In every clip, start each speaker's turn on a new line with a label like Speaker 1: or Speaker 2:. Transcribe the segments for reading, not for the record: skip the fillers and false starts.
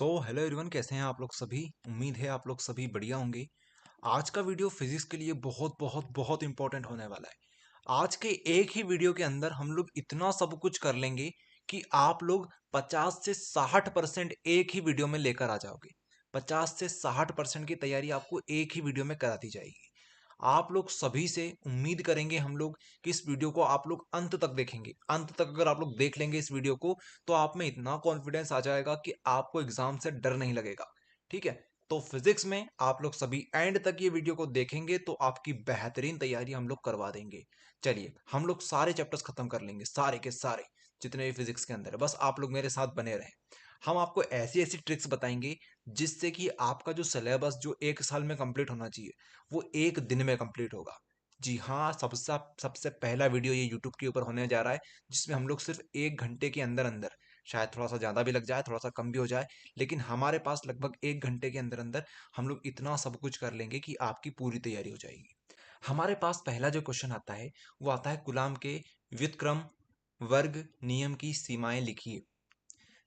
Speaker 1: Hello everyone, कैसे हैं आप लोग सभी। उम्मीद है आप लोग सभी बढ़िया होंगे। आज का वीडियो फिजिक्स के लिए बहुत बहुत बहुत इंपॉर्टेंट होने वाला है। आज के एक ही वीडियो के अंदर हम लोग इतना सब कुछ कर लेंगे कि आप लोग 50 से 60% एक ही वीडियो में लेकर आ जाओगे। 50 से 60% की तैयारी आपको एक ही वीडियो में करा दी जाएगी। आप लोग सभी से उम्मीद करेंगे हम लोग कि इस वीडियो को आप लोग अंत तक देखेंगे। अंत तक अगर आप लोग देख लेंगे इस वीडियो को तो आप में इतना कॉन्फिडेंस आ जाएगा कि आपको एग्जाम से डर नहीं लगेगा। ठीक है, तो फिजिक्स में आप लोग सभी एंड तक ये वीडियो को देखेंगे तो आपकी बेहतरीन तैयारी हम लोग करवा देंगे। चलिए, हम लोग सारे चैप्टर्स खत्म कर लेंगे, सारे के सारे जितने भी फिजिक्स के अंदर है। बस आप लोग मेरे साथ बने रहें। हम आपको ऐसी ऐसी ट्रिक्स बताएंगे जिससे कि आपका जो सिलेबस जो एक साल में कंप्लीट होना चाहिए वो एक दिन में कंप्लीट होगा। जी हाँ, सबसे सबसे पहला वीडियो ये यूट्यूब के ऊपर होने जा रहा है जिसमें हम लोग सिर्फ 1 घंटे के अंदर अंदर, शायद थोड़ा सा ज़्यादा भी लग जाए थोड़ा सा कम भी हो जाए, लेकिन हमारे पास लगभग 1 घंटे के अंदर अंदर हम लोग इतना सब कुछ कर लेंगे कि आपकी पूरी तैयारी हो जाएगी। हमारे पास पहला जो क्वेश्चन आता है वो आता है कूलाम के व्युत्क्रम वर्ग नियम की सीमाएं लिखिए।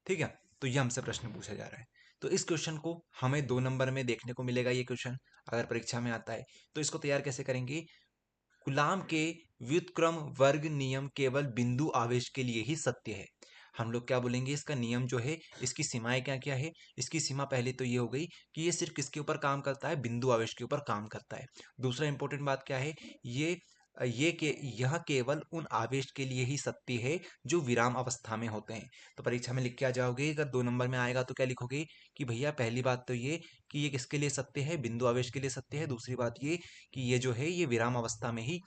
Speaker 1: ठीक है, तो ये हमसे प्रश्न पूछा जा रहा है। तो इस क्वेश्चन को हमें 2 नंबर में देखने को मिलेगा। ये क्वेश्चन अगर परीक्षा में आता है तो इसको तैयार कैसे करेंगे। कूलाम के व्युत्क्रम वर्ग नियम केवल बिंदु आवेश के लिए ही सत्य है। हम लोग क्या बोलेंगे, इसका नियम जो है इसकी सीमाएं क्या क्या है। इसकी सीमा पहले तो ये हो गई कि ये सिर्फ किसके ऊपर काम करता है, बिंदु आवेश के ऊपर काम करता है। दूसरा इंपॉर्टेंट बात क्या है, ये यह केवल उन आवेश के लिए ही सत्य है जो विराम अवस्था में होते हैं। तो परीक्षा में लिख के आ जाओगे, अगर 2 नंबर में आएगा तो क्या लिखोगे कि भैया पहली बात तो ये कि ये किसके लिए सत्य है, बिंदु आवेश के लिए सत्य है। दूसरी बात ये कि ये जो है ये विराम अवस्था में ही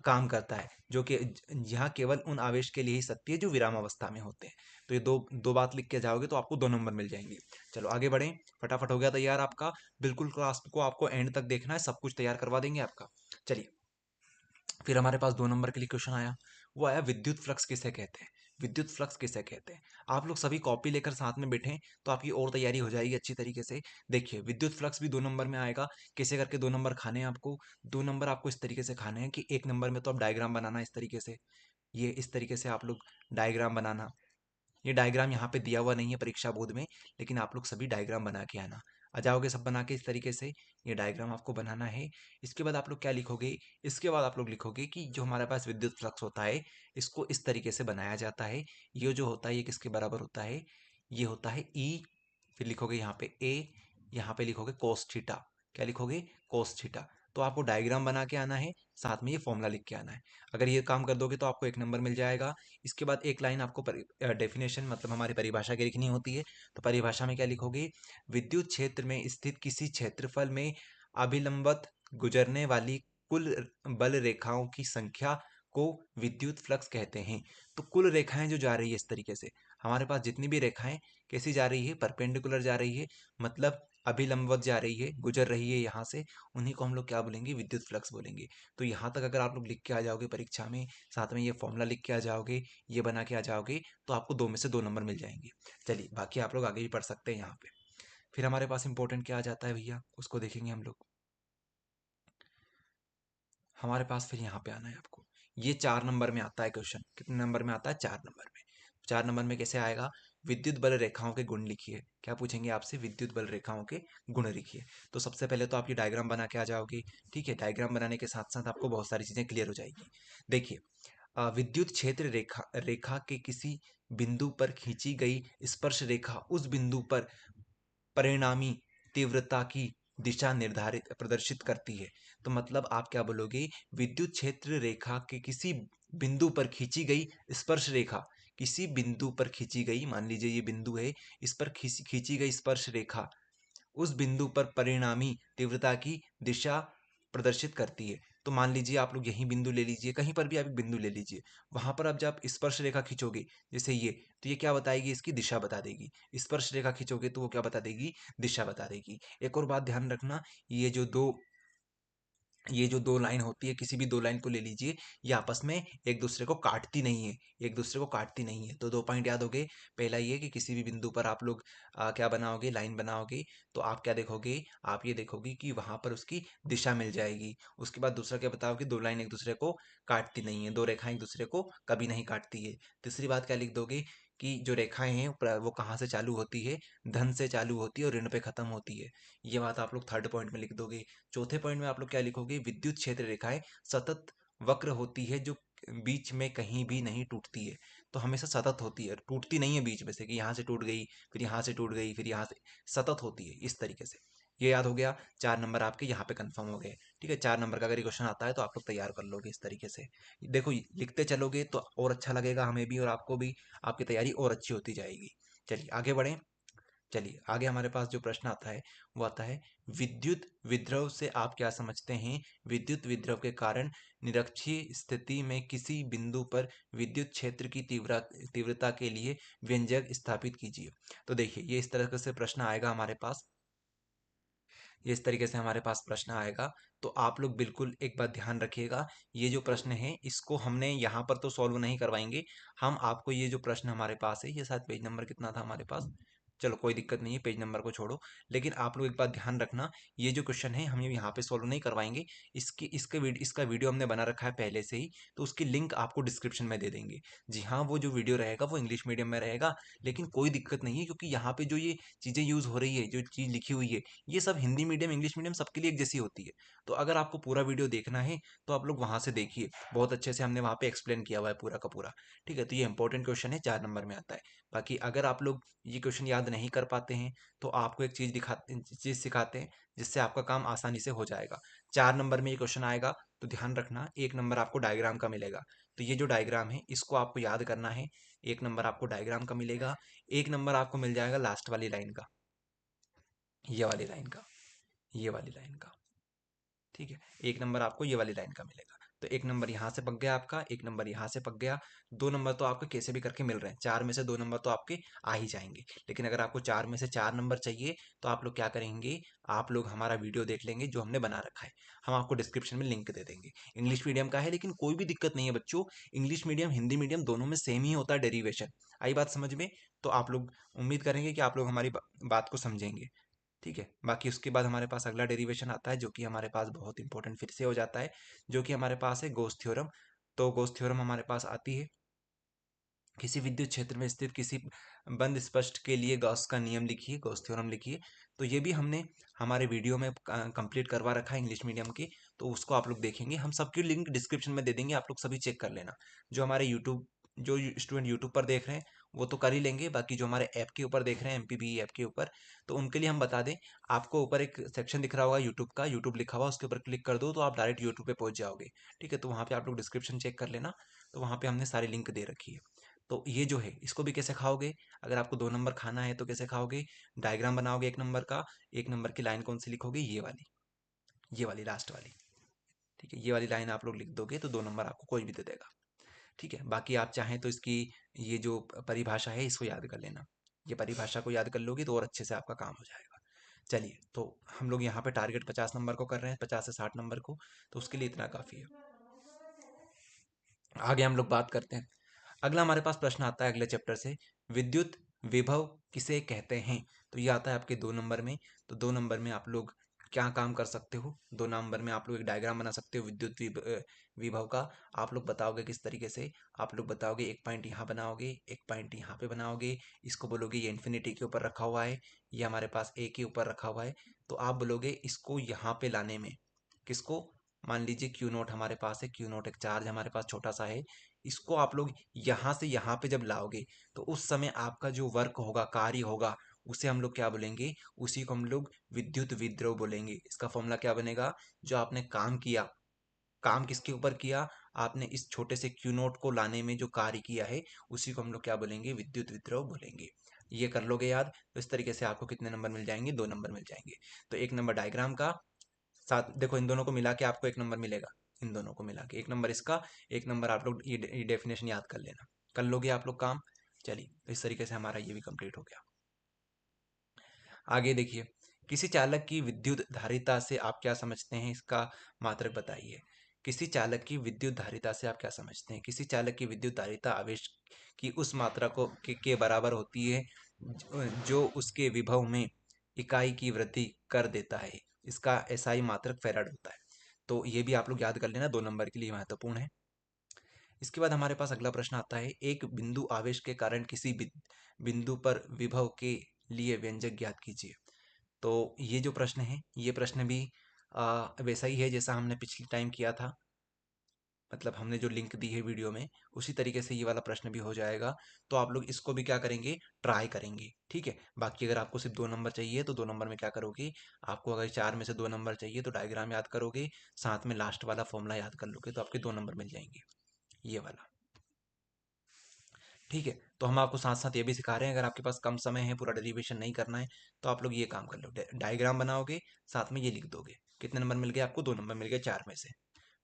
Speaker 1: काम करता है, जो कि यहाँ केवल उन आवेश के लिए ही सत्य है जो विराम अवस्था में होते हैं। तो ये दो दो बात लिख के जाओगे तो आपको 2 नंबर मिल जाएंगे। चलो आगे बढ़ें, फटाफट हो गया तैयार आपका। बिल्कुल क्लास को आपको एंड तक देखना है, सब कुछ तैयार करवा देंगे आपका। चलिए, फिर हमारे पास 2 नंबर के लिए क्वेश्चन आया। वो आया विद्युत फ्लक्स किसे कहते हैं। विद्युत फ्लक्स किसे कहते हैं। आप लोग सभी कॉपी लेकर साथ में बैठें तो आपकी और तैयारी हो जाएगी अच्छी तरीके से। देखिए, विद्युत फ्लक्स भी 2 नंबर में आएगा। कैसे करके 2 नंबर खाने हैं आपको। 2 नंबर आपको इस तरीके से खाने हैं कि 1 नंबर में तो आप डायग्राम बनाना इस तरीके से, ये इस तरीके से आप लोग डायग्राम बनाना। ये डायग्राम यहाँ पे दिया हुआ नहीं है परीक्षा बोर्ड में, लेकिन आप लोग सभी डायग्राम बना के आना। आ जाओगे सब बना के इस तरीके से, ये डायग्राम आपको बनाना है। इसके बाद आप लोग क्या लिखोगे, इसके बाद आप लोग लिखोगे कि जो हमारे पास विद्युत फ्लक्स होता है इसको इस तरीके से बनाया जाता है। ये जो होता है ये किसके बराबर होता है, ये होता है ई। फिर लिखोगे यहाँ पे ए, यहाँ पे लिखोगे कोस थीटा। क्या लिखोगे, कोस थीटा। तो आपको डायग्राम बना के आना है, साथ में ये फॉर्मूला लिख के आना है। अगर ये काम कर दोगे तो आपको 1 नंबर मिल जाएगा। इसके बाद एक लाइन आपको डेफिनेशन मतलब हमारी परिभाषा की लिखनी होती है। तो परिभाषा में क्या लिखोगे, विद्युत क्षेत्र में स्थित किसी क्षेत्रफल में अभिलंबत गुजरने वाली कुल बल रेखाओं की संख्या को विद्युत फ्लक्स कहते हैं। तो कुल रेखाएं जो जा रही है इस तरीके से, हमारे पास जितनी भी रेखाएं कैसी जा रही है, परपेंडिकुलर जा रही है, मतलब अभिलंबवत जा रही है, गुजर रही है यहाँ से, उन्हीं को हम लोग क्या बोलेंगे, विद्युत फ्लक्स बोलेंगे। तो यहाँ तक अगर आप लोग लिख के आ जाओगे परीक्षा में, साथ में ये फॉर्मूला लिख के आ जाओगे, ये बना के आ जाओगे, तो आपको 2 में से 2 नंबर मिल जाएंगे। चलिए, बाकी आप लोग आगे भी पढ़ सकते हैं यहाँ पे। फिर हमारे पास इंपॉर्टेंट क्या आ जाता है भैया, उसको देखेंगे हम लोग। हमारे पास फिर यहाँ पे आना है आपको। ये 4 नंबर में आता है क्वेश्चन। कितने नंबर में आता है, 4 नंबर में। 4 नंबर में कैसे आएगा, विद्युत बल रेखाओं के गुण लिखिए। क्या पूछेंगे आपसे, विद्युत बल रेखाओं के गुण लिखिए। तो सबसे पहले तो आप ये डायग्राम बना के आ जाओगे। ठीक है, डायग्राम बनाने के साथ साथ आपको बहुत सारी चीजें क्लियर हो जाएगी। देखिए, विद्युत क्षेत्र रेखा रेखा के किसी बिंदु पर खींची गई स्पर्श रेखा उस बिंदु पर परिणामी तीव्रता की दिशा निर्धारित प्रदर्शित करती है। तो मतलब आप क्या बोलोगे, विद्युत क्षेत्र रेखा के किसी बिंदु पर खींची गई स्पर्श रेखा, किसी बिंदु पर खींची गई, मान लीजिए ये बिंदु है, इस पर खींची गई स्पर्श रेखा उस बिंदु पर परिणामी तीव्रता की दिशा प्रदर्शित करती है। तो मान लीजिए आप लोग यही बिंदु ले लीजिए, कहीं पर भी आप एक बिंदु ले लीजिए, वहां पर अब जब आप स्पर्श रेखा खींचोगे जैसे ये, तो ये क्या बताएगी, इसकी दिशा बता देगी। स्पर्श रेखा खींचोगे तो वो क्या बता देगी, दिशा बता देगी। एक और बात ध्यान रखना, ये जो दो लाइन होती है, किसी भी 2 लाइन को ले लीजिए, ये आपस में एक दूसरे को काटती नहीं है, एक दूसरे को काटती नहीं है। तो 2 पॉइंट याद हो गए। पहला ये कि किसी भी बिंदु पर आप लोग क्या बनाओगे, लाइन बनाओगे, तो आप क्या देखोगे, आप ये देखोगे कि वहां पर उसकी दिशा मिल जाएगी। उसके बाद दूसरा क्या बताओ कि 2 लाइन एक दूसरे को काटती नहीं है, 2 रेखाएं एक दूसरे को कभी नहीं काटती है। तीसरी बात क्या लिख दोगे कि जो रेखाएं हैं वो कहाँ से चालू होती है, धन से चालू होती है और ऋण पे खत्म होती है। ये बात आप लोग थर्ड पॉइंट में लिख दोगे। चौथे पॉइंट में आप लोग क्या लिखोगे, विद्युत क्षेत्र रेखाएं सतत वक्र होती है, जो बीच में कहीं भी नहीं टूटती है। तो हमेशा सतत होती है, टूटती नहीं है बीच में से कि यहाँ से टूट गई, फिर यहाँ से टूट गई, फिर यहाँ से, सतत होती है इस तरीके से। ये याद हो गया। 4 नंबर आपके यहाँ पे कंफर्म हो गए। ठीक है, 4 नंबर का अगर ये क्वेश्चन आता है तो आप लोग तैयार कर लोगे इस तरीके से। देखो लिखते चलोगे तो और अच्छा लगेगा हमें भी और आपको भी, आपकी तैयारी और अच्छी होती जाएगी। चलिए आगे बढ़ें। चलिए आगे हमारे पास जो प्रश्न आता है वो आता है, विद्युत विद्रव से आप क्या समझते हैं। विद्युत विद्रव के कारण निरक्षीय स्थिति में किसी बिंदु पर विद्युत क्षेत्र की तीव्रता के लिए व्यंजक स्थापित कीजिए। तो देखिए ये इस तरह से प्रश्न आएगा हमारे पास, ये इस तरीके से हमारे पास प्रश्न आएगा। तो आप लोग बिल्कुल एक बात ध्यान रखिएगा, ये जो प्रश्न है इसको हमने यहाँ पर तो सॉल्व नहीं करवाएंगे। हम आपको ये जो प्रश्न हमारे पास है, ये शायद पेज नंबर कितना था हमारे पास, चलो कोई दिक्कत नहीं है, पेज नंबर को छोड़ो। लेकिन आप लोग एक बात ध्यान रखना, ये जो क्वेश्चन है हम ये यहाँ पे सॉल्व नहीं करवाएंगे। इसका वीडियो हमने बना रखा है पहले से ही, तो उसकी लिंक आपको डिस्क्रिप्शन में दे देंगे। जी हाँ, वो जो वीडियो रहेगा वो इंग्लिश मीडियम में रहेगा, लेकिन कोई दिक्कत नहीं है, क्योंकि यहाँ पे जो ये चीज़ें यूज़ हो रही है, जो चीज़ लिखी हुई है, ये सब हिंदी मीडियम इंग्लिश मीडियम सबके लिए एक जैसी होती है। तो अगर आपको पूरा वीडियो देखना है तो आप लोग वहां से देखिए, बहुत अच्छे से हमने वहां पे एक्सप्लेन किया हुआ है पूरा का पूरा। ठीक है, तो ये इंपॉर्टेंट क्वेश्चन है, 4 नंबर में आता है। बाकी अगर आप लोग ये क्वेश्चन याद नहीं कर पाते हैं तो आपको एक चीज सिखाते हैं जिससे आपका काम आसानी से हो जाएगा। 4 नंबर में ये क्वेश्चन आएगा तो ध्यान रखना, 1 नंबर आपको डायग्राम का मिलेगा। तो ये जो डायग्राम है इसको आपको याद करना है। 1 नंबर आपको डायग्राम का मिलेगा, 1 नंबर आपको मिल जाएगा लास्ट वाली लाइन का, ये वाली लाइन का, ये वाली लाइन का। ठीक है, 1 नंबर आपको ये वाली लाइन का मिलेगा। तो 1 नंबर यहाँ से पक गया आपका, 1 नंबर यहाँ से पक गया। 2 नंबर तो आपके कैसे भी करके मिल रहे हैं, 4 में से 2 नंबर तो आपके आ ही जाएंगे। लेकिन अगर आपको 4 में से 4 नंबर चाहिए तो आप लोग क्या करेंगे, आप लोग हमारा वीडियो देख लेंगे जो हमने बना रखा है, हम आपको डिस्क्रिप्शन में लिंक दे देंगे। इंग्लिश मीडियम का है लेकिन कोई भी दिक्कत नहीं है बच्चों, इंग्लिश मीडियम हिंदी मीडियम दोनों में सेम ही होता है डेरिवेशन। आई बात समझ में। तो आप लोग उम्मीद करेंगे कि आप लोग हमारी बात को समझेंगे। ठीक है, बाकी उसके बाद हमारे पास अगला डेरिवेशन आता है जो कि हमारे पास बहुत इंपॉर्टेंट फिर से हो जाता है, जो कि हमारे पास है गॉस थ्योरम। तो गॉस थ्योरम हमारे पास आती है, किसी विद्युत क्षेत्र में स्थित किसी बंद स्पष्ट के लिए गॉस का नियम लिखिए, गॉस थ्योरम लिखिए। तो ये भी हमने हमारे वीडियो में कंप्लीट करवा रखा है इंग्लिश मीडियम के, तो उसको आप लोग देखेंगे, हम सबकी लिंक डिस्क्रिप्शन में दे देंगे, आप लोग सभी चेक कर लेना। जो हमारे यूट्यूब, जो स्टूडेंट यूट्यूब पर देख रहे हैं वो तो कर ही लेंगे, बाकी जो हमारे ऐप के ऊपर देख रहे हैं एमपीबी ऐप के ऊपर, तो उनके लिए हम बता दें, आपको ऊपर एक सेक्शन दिख रहा होगा यूट्यूब का, यूट्यूब लिखा हुआ, उसके ऊपर क्लिक कर दो तो आप डायरेक्ट यूट्यूब पे पहुंच जाओगे। ठीक है, तो वहाँ पे आप लोग डिस्क्रिप्शन चेक कर लेना, तो वहाँ पे हमने सारी लिंक दे रखी है। तो ये जो है इसको भी कैसे खाओगे, अगर आपको 2 नंबर खाना है तो कैसे खाओगे, डायग्राम बनाओगे 1 नंबर का, 1 नंबर की लाइन कौन सी लिखोगे, ये वाली लास्ट वाली। ठीक है, ये वाली लाइन आप लोग लिख दोगे तो 2 नंबर आपको कोई भी दे देगा। ठीक है, बाकी आप चाहें तो इसकी ये जो परिभाषा है इसको याद कर लेना, ये परिभाषा को याद कर लोगे तो और अच्छे से आपका काम हो जाएगा। चलिए, तो हम लोग यहाँ पे टारगेट 50 नंबर को कर रहे हैं, 50 से 60 नंबर को, तो उसके लिए इतना काफ़ी है। आगे हम लोग बात करते हैं। अगला हमारे पास प्रश्न आता है अगले चैप्टर से, विद्युत विभव किसे कहते हैं। तो ये आता है आपके 2 नंबर में। तो 2 नंबर में आप लोग क्या काम कर सकते हो, 2 नंबर में आप लोग एक डायग्राम बना सकते हो विद्युत विभव का। आप लोग बताओगे किस तरीके से, आप लोग बताओगे एक पॉइंट यहाँ बनाओगे, एक पॉइंट यहाँ पे बनाओगे, इसको बोलोगे ये इन्फिनिटी के ऊपर रखा हुआ है, ये हमारे पास ए के ऊपर रखा हुआ है, तो आप बोलोगे इसको यहाँ पे लाने में, किसको, मान लीजिए क्यू नोट हमारे पास है, क्यू नोट एक चार्ज हमारे पास छोटा सा है, इसको आप लोग यहाँ से यहाँ पे जब लाओगे तो उस समय आपका जो वर्क होगा, कार्य होगा, उसे हम लोग क्या बोलेंगे, उसी को हम लोग विद्युत विद्रव बोलेंगे। इसका फॉर्मूला क्या बनेगा, जो आपने काम किया, काम किसके ऊपर किया, आपने इस छोटे से क्यू नोट को लाने में जो कार्य किया है, उसी को हम लोग क्या बोलेंगे, विद्युत विद्रव बोलेंगे। ये कर लोगे याद, तो इस तरीके से आपको कितने नंबर मिल जाएंगे, 2 नंबर मिल जाएंगे। तो 1 नंबर डायग्राम का, साथ देखो इन दोनों को मिला के आपको 1 नंबर मिलेगा, इन दोनों को मिला के 1 नंबर इसका, 1 नंबर आप लोग ये डेफिनेशन याद कर लेना, कर लोगे आप लोग काम। चलिए, तो इस तरीके से हमारा ये भी कंप्लीट हो गया। आगे देखिए, किसी चालक की विद्युत धारिता से आप क्या समझते हैं, इसका मात्रक बताइए। किसी चालक की विद्युत धारिता से आप क्या समझते हैं, किसी चालक की विद्युत धारिता आवेश की उस मात्रा के बराबर होती है जो उसके विभव में इकाई की वृद्धि कर देता है। इसका एसआई मात्रक फैराड होता है। तो ये भी आप लोग याद कर लेना, 2 नंबर के लिए महत्वपूर्ण है। इसके बाद हमारे पास अगला प्रश्न आता है, एक बिंदु आवेश के कारण किसी बिंदु पर विभव के लिए व्यंजक ज्ञात कीजिए। तो ये जो प्रश्न है, ये प्रश्न भी वैसा ही है जैसा हमने पिछले टाइम किया था, मतलब हमने जो लिंक दी है वीडियो में उसी तरीके से ये वाला प्रश्न भी हो जाएगा। तो आप लोग इसको भी क्या करेंगे, ट्राई करेंगे, ठीक है। बाकी अगर आपको सिर्फ 2 नंबर चाहिए तो 2 नंबर में क्या करोगे, आपको अगर 4 में से 2 नंबर चाहिए तो डायग्राम याद करोगे, साथ में लास्ट वाला फॉर्मूला याद कर लोगे, तो आपके 2 नंबर मिल जाएंगे, ये वाला, ठीक है। तो हम आपको साथ साथ ये भी सिखा रहे हैं, अगर आपके पास कम समय है, पूरा डेरिवेशन नहीं करना है, तो आप लोग ये काम कर लो, डायग्राम बनाओगे, साथ में ये लिख दोगे। कितने नंबर मिल गए आपको, 2 नंबर मिल गए 4 में से।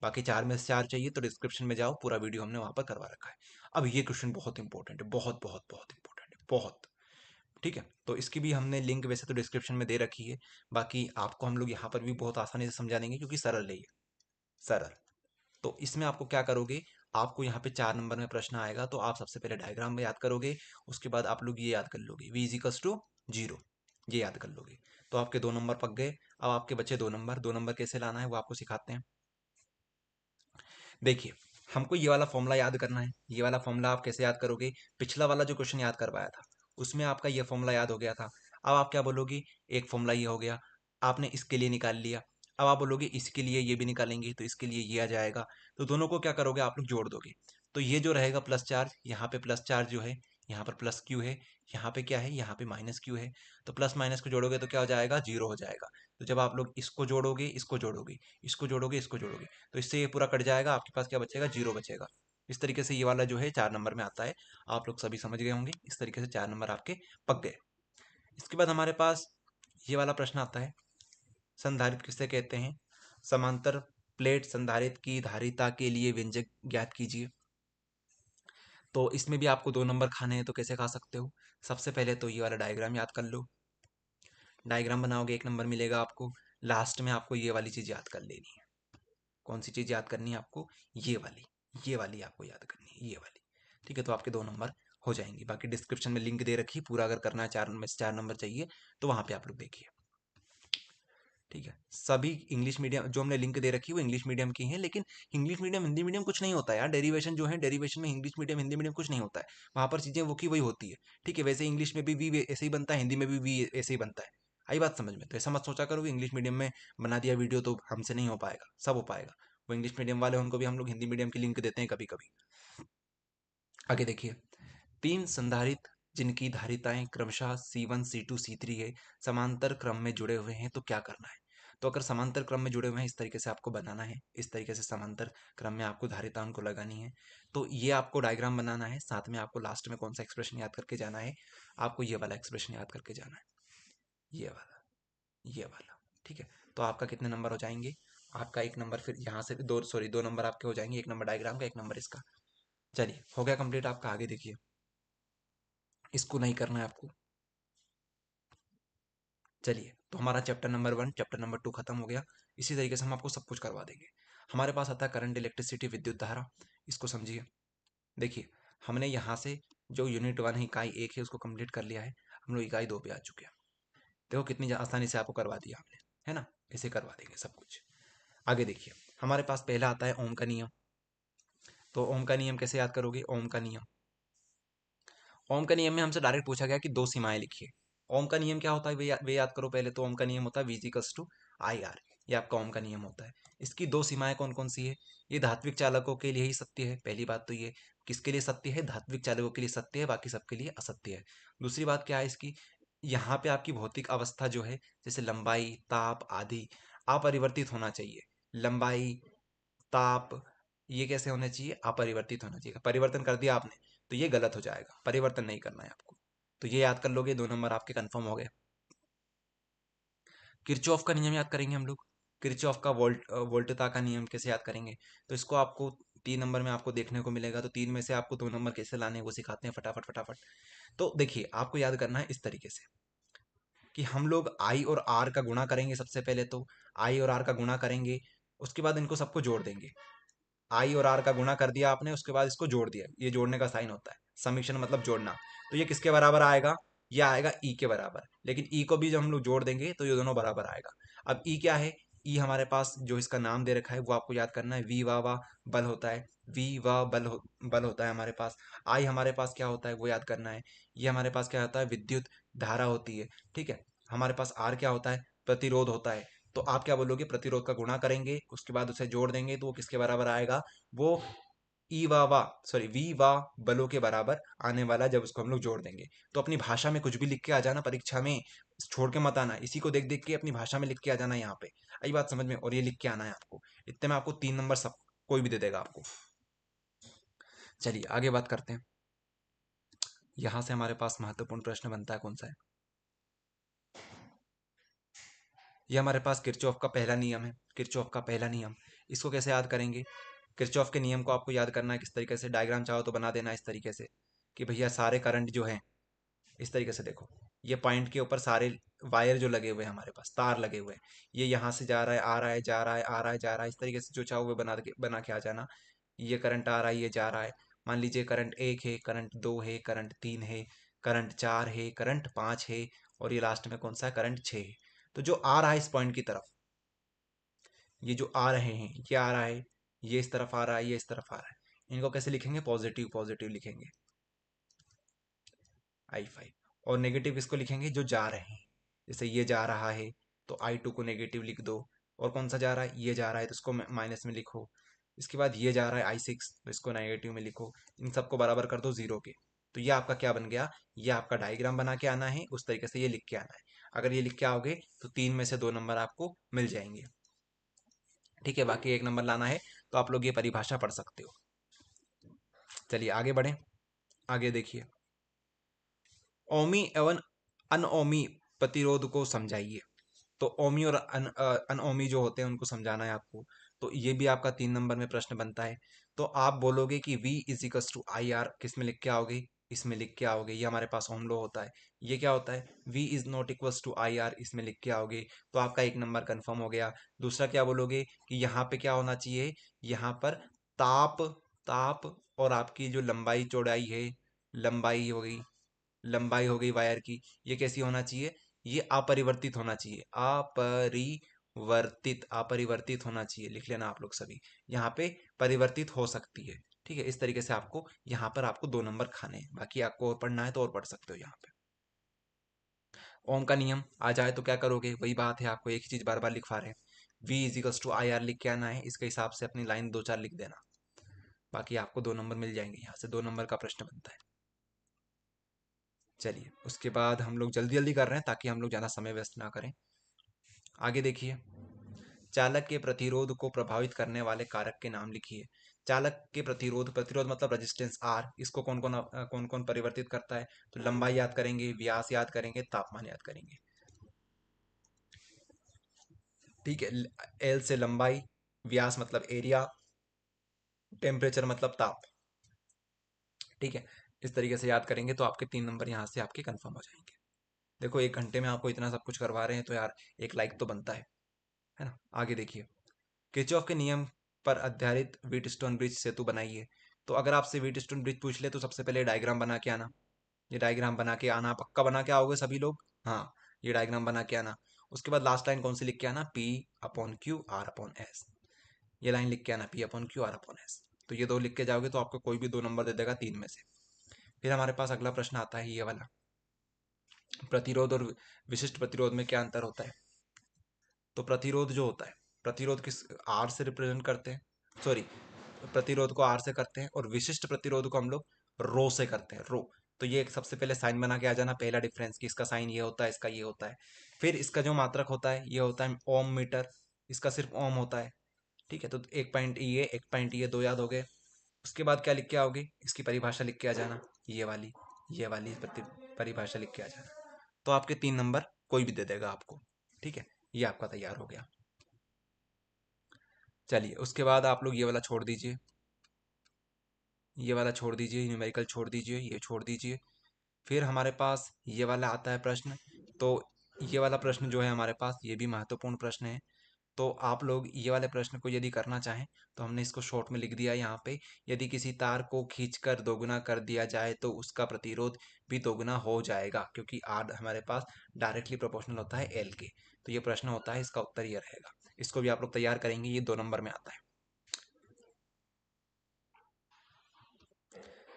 Speaker 1: बाकी 4 में से 4 चाहिए तो डिस्क्रिप्शन में जाओ, पूरा वीडियो हमने वहां पर करवा रखा है। अब ये क्वेश्चन बहुत इंपॉर्टेंट है, बहुत बहुत बहुत इंपॉर्टेंट है, बहुत, ठीक है। तो इसकी भी हमने लिंक वैसे तो डिस्क्रिप्शन में दे रखी है, बाकी आपको हम लोग यहाँ पर भी बहुत आसानी से समझा देंगे, क्योंकि सरल है ये, सरल। तो इसमें आपको क्या करोगे, आपको यहाँ पे 4 नंबर में प्रश्न आएगा, तो आप सबसे पहले डायग्राम में याद करोगे, उसके बाद आप लोग ये याद कर लोगे, v इजिकल्स टू 0, ये याद कर लोगे। तो आपके 2 नंबर पक गए। अब आपके बचे 2 नंबर, 2 नंबर कैसे लाना है वो आपको सिखाते हैं। देखिए, हमको ये वाला फॉर्मूला याद करना है। ये वाला फॉर्मूला आप कैसे याद करोगे, पिछला वाला जो क्वेश्चन याद करवाया था उसमें आपका ये फॉर्मूला याद हो गया था। अब आप क्या बोलोगे, एक फॉर्मूला ये हो गया, आपने इसके लिए निकाल लिया। अब आप बोलोगे इसके लिए ये भी निकालेंगे, तो इसके लिए ये आ जाएगा। तो दोनों को क्या करोगे, आप लोग जोड़ दोगे। तो ये जो रहेगा प्लस चार्ज, यहाँ पे प्लस चार्ज जो है, यहाँ पर प्लस क्यू है, यहाँ पे क्या है, यहाँ पे माइनस क्यू है। तो प्लस माइनस को जोड़ोगे तो क्या हो जाएगा, 0 हो जाएगा। तो जब आप लोग इसको जोड़ोगे, इसको जोड़ोगे, इसको जोड़ोगे, इसको जोड़ोगे, तो इससे ये पूरा कट जाएगा, आपके पास क्या बचेगा, 0 बचेगा। इस तरीके से ये वाला जो है 4 नंबर में आता है। आप लोग सभी समझ गए होंगे, इस तरीके से 4 नंबर आपके पक गए। इसके बाद हमारे पास ये वाला प्रश्न आता है, संधारित्र किसे कहते हैं, समांतर प्लेट संधारित्र की धारिता के लिए व्यंजक ज्ञात कीजिए। तो इसमें भी आपको 2 नंबर खाने हैं, तो कैसे खा सकते हो, सबसे पहले तो ये वाला डायग्राम याद कर लो। डायग्राम बनाओगे, 1 नंबर मिलेगा आपको। लास्ट में आपको ये वाली चीज याद कर लेनी है। कौन सी चीज याद करनी है आपको, ये वाली, ये वाली आपको याद करनी है, ये वाली, ठीक है। तो आपके 2 नंबर हो जाएंगे। बाकी डिस्क्रिप्शन में लिंक दे रखी, पूरा अगर करना है, 4 में से 4 नंबर चाहिए तो वहां पे आप लोग देखिए, ठीक है। सभी इंग्लिश मीडियम जो हमने लिंक दे रखी है वो इंग्लिश मीडियम की हैं, लेकिन इंग्लिश मीडियम हिंदी मीडियम कुछ नहीं होता है यार। डेरिवेशन जो है, डेरिवेशन में इंग्लिश मीडियम हिंदी मीडियम कुछ नहीं होता है, वहां पर चीजें वो की वही होती है, ठीक है। वैसे इंग्लिश में भी वी ऐसे ही बनता है, हिंदी में भी वी ऐसे ही बनता है। आई बात समझ में, तो ऐसा मत सोचा करो कि इंग्लिश मीडियम में बना दिया वीडियो तो हमसे नहीं हो पाएगा, सब हो पाएगा। वो इंग्लिश मीडियम वाले उनको भी हम लोग हिंदी मीडियम की लिंक देते हैं कभी कभी। आगे देखिए, 3 संधारित्र जिनकी धारिताएं क्रमशः C1 C2 C3 है, समांतर क्रम में जुड़े हुए हैं, तो क्या करना है। तो अगर समांतर क्रम में जुड़े हुए हैं, इस तरीके से आपको बनाना है, इस तरीके से समांतर क्रम में आपको धारिता उनको लगानी है। तो ये आपको डायग्राम बनाना है, साथ में आपको लास्ट में कौन सा एक्सप्रेशन याद करके जाना है, आपको ये वाला एक्सप्रेशन याद करके जाना है, ये वाला, ये वाला, ठीक है। तो आपका कितने नंबर हो जाएंगे, आपका 1 नंबर, फिर यहाँ से दो, सॉरी 2 नंबर आपके हो जाएंगे, 1 नंबर डायग्राम का, 1 नंबर इसका। चलिए हो गया कंप्लीट आपका। आगे देखिए, इसको नहीं करना है आपको। चलिए, तो हमारा चैप्टर नंबर 1, चैप्टर नंबर 2 खत्म हो गया। इसी तरीके से हम आपको सब कुछ करवा देंगे। हमारे पास आता है करंट, इलेक्ट्रिसिटी, विद्युत धारा। इसको समझिए। देखिए, हमने यहाँ से जो यूनिट 1 है, इकाई 1 है, उसको कंप्लीट कर लिया है। हम लोग इकाई 2 पे आ चुके हैं। देखो कितनी आसानी से आपको करवा दिया हमने, है ना। ऐसे करवा देंगे सब कुछ। आगे देखिए, हमारे पास पहला आता है ओम का नियम। तो ओम का नियम कैसे याद करोगे, ओम का नियम, ओम का नियम में हमसे डायरेक्ट पूछा गया कि 2 सीमाएं लिखिए। ओम का नियम क्या होता है, वे याद करो पहले। तो ओम का नियम होता है V=IR, ये आपका ओम का नियम होता है। इसकी 2 सीमाएं कौन कौन सी है, ये धात्विक चालकों के लिए ही सत्य है, पहली बात तो ये। किसके लिए सत्य है, धात्विक चालकों के लिए सत्य है, बाकी सबके लिए असत्य है। दूसरी बात क्या है इसकी, यहाँ पे आपकी भौतिक अवस्था जो है, जैसे लंबाई, ताप आदि, अपरिवर्तित होना चाहिए। लंबाई, ताप, ये कैसे होना चाहिए, अपरिवर्तित होना चाहिए। परिवर्तन कर दिया आपने तो ये गलत हो जाएगा, परिवर्तन नहीं करना है आपको। तो ये याद कर लोगे, 2 नंबर आपके कंफर्म हो गए। किरचॉफ का नियम याद करेंगे हम लोग। किरचॉफ का वोल्टता का नियम कैसे याद करेंगे, तो इसको आपको 3 नंबर में आपको देखने को मिलेगा। तो 3 में से आपको 2 नंबर कैसे लाने हैं वो सिखाते हैं, फटाफट फटाफट। तो देखिए, आपको याद करना है इस तरीके से कि हम लोग आई और आर का गुणा करेंगे। सबसे पहले तो आई और आर का गुणा करेंगे, उसके बाद इनको सबको जोड़ देंगे। आई और आर का गुणा कर दिया आपने, उसके बाद इसको जोड़ दिया, ये जोड़ने का साइन होता है। समीशन मतलब जोड़ना। तो ये किसके बराबर आएगा, ये आएगा ई के बराबर। लेकिन ई को भी जब हम लोग जोड़ देंगे तो ये दोनों बराबर आएगा। अब ई क्या है, ई हमारे पास जो इसका नाम दे रखा है वो आपको याद करना है, वी वा बल होता है, वी वा बल होता है हमारे पास। आई हमारे पास क्या होता है वो याद करना है, ये हमारे पास क्या होता है, विद्युत धारा होती है। ठीक है, हमारे पास आर क्या होता है, प्रतिरोध होता है। तो आप क्या बोलोगे, प्रतिरोध का गुणा करेंगे, उसके बाद उसे जोड़ देंगे, तो वो किसके बराबर आएगा, वो ई वा सॉरी वी वा बलों के बराबर आने वाला, जब उसको हम लोग जोड़ देंगे। तो अपनी भाषा में कुछ भी लिख के आ जाना परीक्षा में, छोड़ के मत आना, इसी को देख देख के अपनी भाषा में लिख के आ जाना यहाँ पे। आई बात समझ में, और ये लिख के आना है आपको। इतने में आपको 3 नंबर सब कोई भी दे देगा आपको। चलिए आगे बात करते हैं। यहां से हमारे पास महत्वपूर्ण प्रश्न बनता है, कौन सा है, ये हमारे पास किरचॉफ का पहला नियम है। किरचॉफ का पहला नियम, इसको कैसे याद करेंगे, किरचॉफ के नियम को आपको याद करना है किस तरीके से, डायग्राम चाहो तो बना देना इस तरीके से कि भैया सारे करंट जो है इस तरीके से देखो, ये पॉइंट के ऊपर सारे वायर जो लगे हुए हैं हमारे पास, तार लगे हुए हैं, ये यहाँ से जा रहा है, आ रहा है, जा रहा है, आ रहा है, जा रहा है, इस तरीके से जो चाहो वो बना के आ जाना। ये करंट आ रहा है, ये जा रहा है, मान लीजिए करंट 1 है, करंट 2 है, करंट 3 है, करंट 4 है, करंट 5 है, और ये लास्ट में कौन सा है, करंट 6 है। तो जो आ रहा है इस पॉइंट की तरफ, ये जो आ रहे हैं, ये आ रहा है, ये इस तरफ आ रहा है, ये इस तरफ आ रहा है, इनको कैसे लिखेंगे, पॉजिटिव पॉजिटिव लिखेंगे, I5। और नेगेटिव इसको लिखेंगे जो जा रहे हैं, जैसे ये जा रहा है तो I2 को नेगेटिव लिख दो, और कौन सा जा रहा है, ये जा रहा है तो इसको माइनस में लिखो। इसके बाद ये जा रहा है I6 तो इसको नेगेटिव में लिखो। इन सबको बराबर कर दो जीरो के। तो ये आपका क्या बन गया, ये आपका डायग्राम बना के आना है, उस तरीके से ये लिख के आना है। अगर ये लिख के आओगे तो 3 में से 2 नंबर आपको मिल जाएंगे। ठीक है, बाकी 1 नंबर लाना है तो आप लोग ये परिभाषा पढ़ सकते हो। चलिए आगे बढ़ें। आगे देखिए, ओमी एवं अनओमी प्रतिरोध को समझाइए। तो ओमी और अनओमी जो होते हैं उनको समझाना है आपको। तो ये भी आपका 3 नंबर में प्रश्न बनता है। तो आप बोलोगे कि V equals to I R, किस में लिख के आओगे, इसमें लिख के आओगे, ये हमारे पास ओम लॉ होता है। ये क्या होता है, V is not equals to I R, इसमें लिख के आओगे, तो आपका 1 नंबर कंफर्म हो गया। दूसरा क्या बोलोगे कि यहाँ पे क्या होना चाहिए, यहाँ पर ताप, ताप और आपकी जो लंबाई चौड़ाई है, लंबाई हो गई, लंबाई हो गई वायर की, ये कैसी होना चाहिए, ये अपरिवर्तित होना चाहिए, अपरिवर्तित, अपरिवर्तित होना चाहिए, लिख लेना आप लोग सभी। यहाँ पे परिवर्तित हो सकती है। ठीक है, इस तरीके से आपको यहाँ पर आपको 2 नंबर खाने हैं। बाकी आपको और पढ़ना है तो और पढ़ सकते हो। यहाँ पे ओम का नियम आ जाए तो क्या करोगे, वही बात है, आपको एक ही चीज बार बार लिखवा रहे हैं। V equals to I R लिख के आना है, इसके हिसाब से अपनी लाइन 2 4 लिख देना। बाकी आपको 2 नंबर मिल जाएंगे, यहाँ से 2 नंबर का प्रश्न बनता है। चलिए उसके बाद हम लोग जल्दी जल्दी कर रहे हैं ताकि हम लोग ज़्यादा समय व्यस्त ना करें। आगे देखिए, चालक के प्रतिरोध को प्रभावित करने वाले कारक के नाम लिखिए। चालक के प्रतिरोध, प्रतिरोध मतलब रेजिस्टेंस आर, इसको कौन कौन कौन कौन परिवर्तित करता है, तो लंबाई याद करेंगे, व्यास याद करेंगे, तापमान याद करेंगे। ठीक है, एल से लंबाई, व्यास मतलब एरिया, टेम्परेचर मतलब ताप। ठीक है, इस तरीके से याद करेंगे तो आपके 3 नंबर यहाँ से आपके कंफर्म हो जाएंगे। देखो 1 घंटे में आपको इतना सब कुछ करवा रहे हैं तो यार एक लाइक तो बनता है ना। आगे देखिए, किरचॉफ के नियम पर आधारित व्हीटस्टोन ब्रिज सेतु बनाइए। तो अगर आपसे व्हीटस्टोन ब्रिज पूछ ले तो सबसे पहले डायग्राम बना के आना। ये डायग्राम बना के आना, पक्का बना के आओगे सभी लोग, हाँ, ये डायग्राम बना के आना। उसके बाद लास्ट लाइन कौन सी लिख के आना, P upon Q R upon S, ये लाइन लिख के आना, P upon Q R upon S. तो ये 2 लिख के जाओगे तो आपको कोई भी 2 नंबर दे देगा 3 में से। फिर हमारे पास अगला प्रश्न आता है ये वाला, प्रतिरोध और विशिष्ट प्रतिरोध में क्या अंतर होता है। तो प्रतिरोध जो होता है, प्रतिरोध किस आर से रिप्रेजेंट करते हैं, सॉरी, प्रतिरोध को आर से करते हैं, और विशिष्ट प्रतिरोध को हम लोग रो से करते हैं, रो। तो ये एक सबसे पहले साइन बना के आ जाना, पहला डिफरेंस कि इसका साइन ये होता है, इसका ये होता है। फिर इसका जो मात्रक होता है ये होता है ओम मीटर, इसका सिर्फ ओम होता है। ठीक है, तो 1 पॉइंट ये 1 पॉइंट ये 2 याद हो गए। उसके बाद क्या लिख के आओगे, इसकी परिभाषा लिख के आ जाना, ये वाली, ये वाली परिभाषा लिख के आ जाना। तो आपके 3 नंबर कोई भी दे देगा आपको। ठीक है, ये आपका तैयार हो गया। चलिए उसके बाद आप लोग ये वाला छोड़ दीजिए, ये वाला छोड़ दीजिए, न्यूमेरिकल छोड़ दीजिए, ये छोड़ दीजिए। फिर हमारे पास ये वाला आता है प्रश्न। तो ये वाला प्रश्न जो है हमारे पास, ये भी महत्वपूर्ण प्रश्न है। तो आप लोग ये वाले प्रश्न को यदि करना चाहें तो हमने इसको शॉर्ट में लिख दिया यहाँ पे। यदि किसी तार को खींचकर दोगुना कर दिया जाए तो उसका प्रतिरोध भी दोगुना हो जाएगा, क्योंकि आर हमारे पास डायरेक्टली प्रोपोर्शनल होता है एल के। तो ये प्रश्न होता है, इसका उत्तर ये रहेगा। इसको भी आप लोग तैयार करेंगे, ये 2 नंबर में आता है।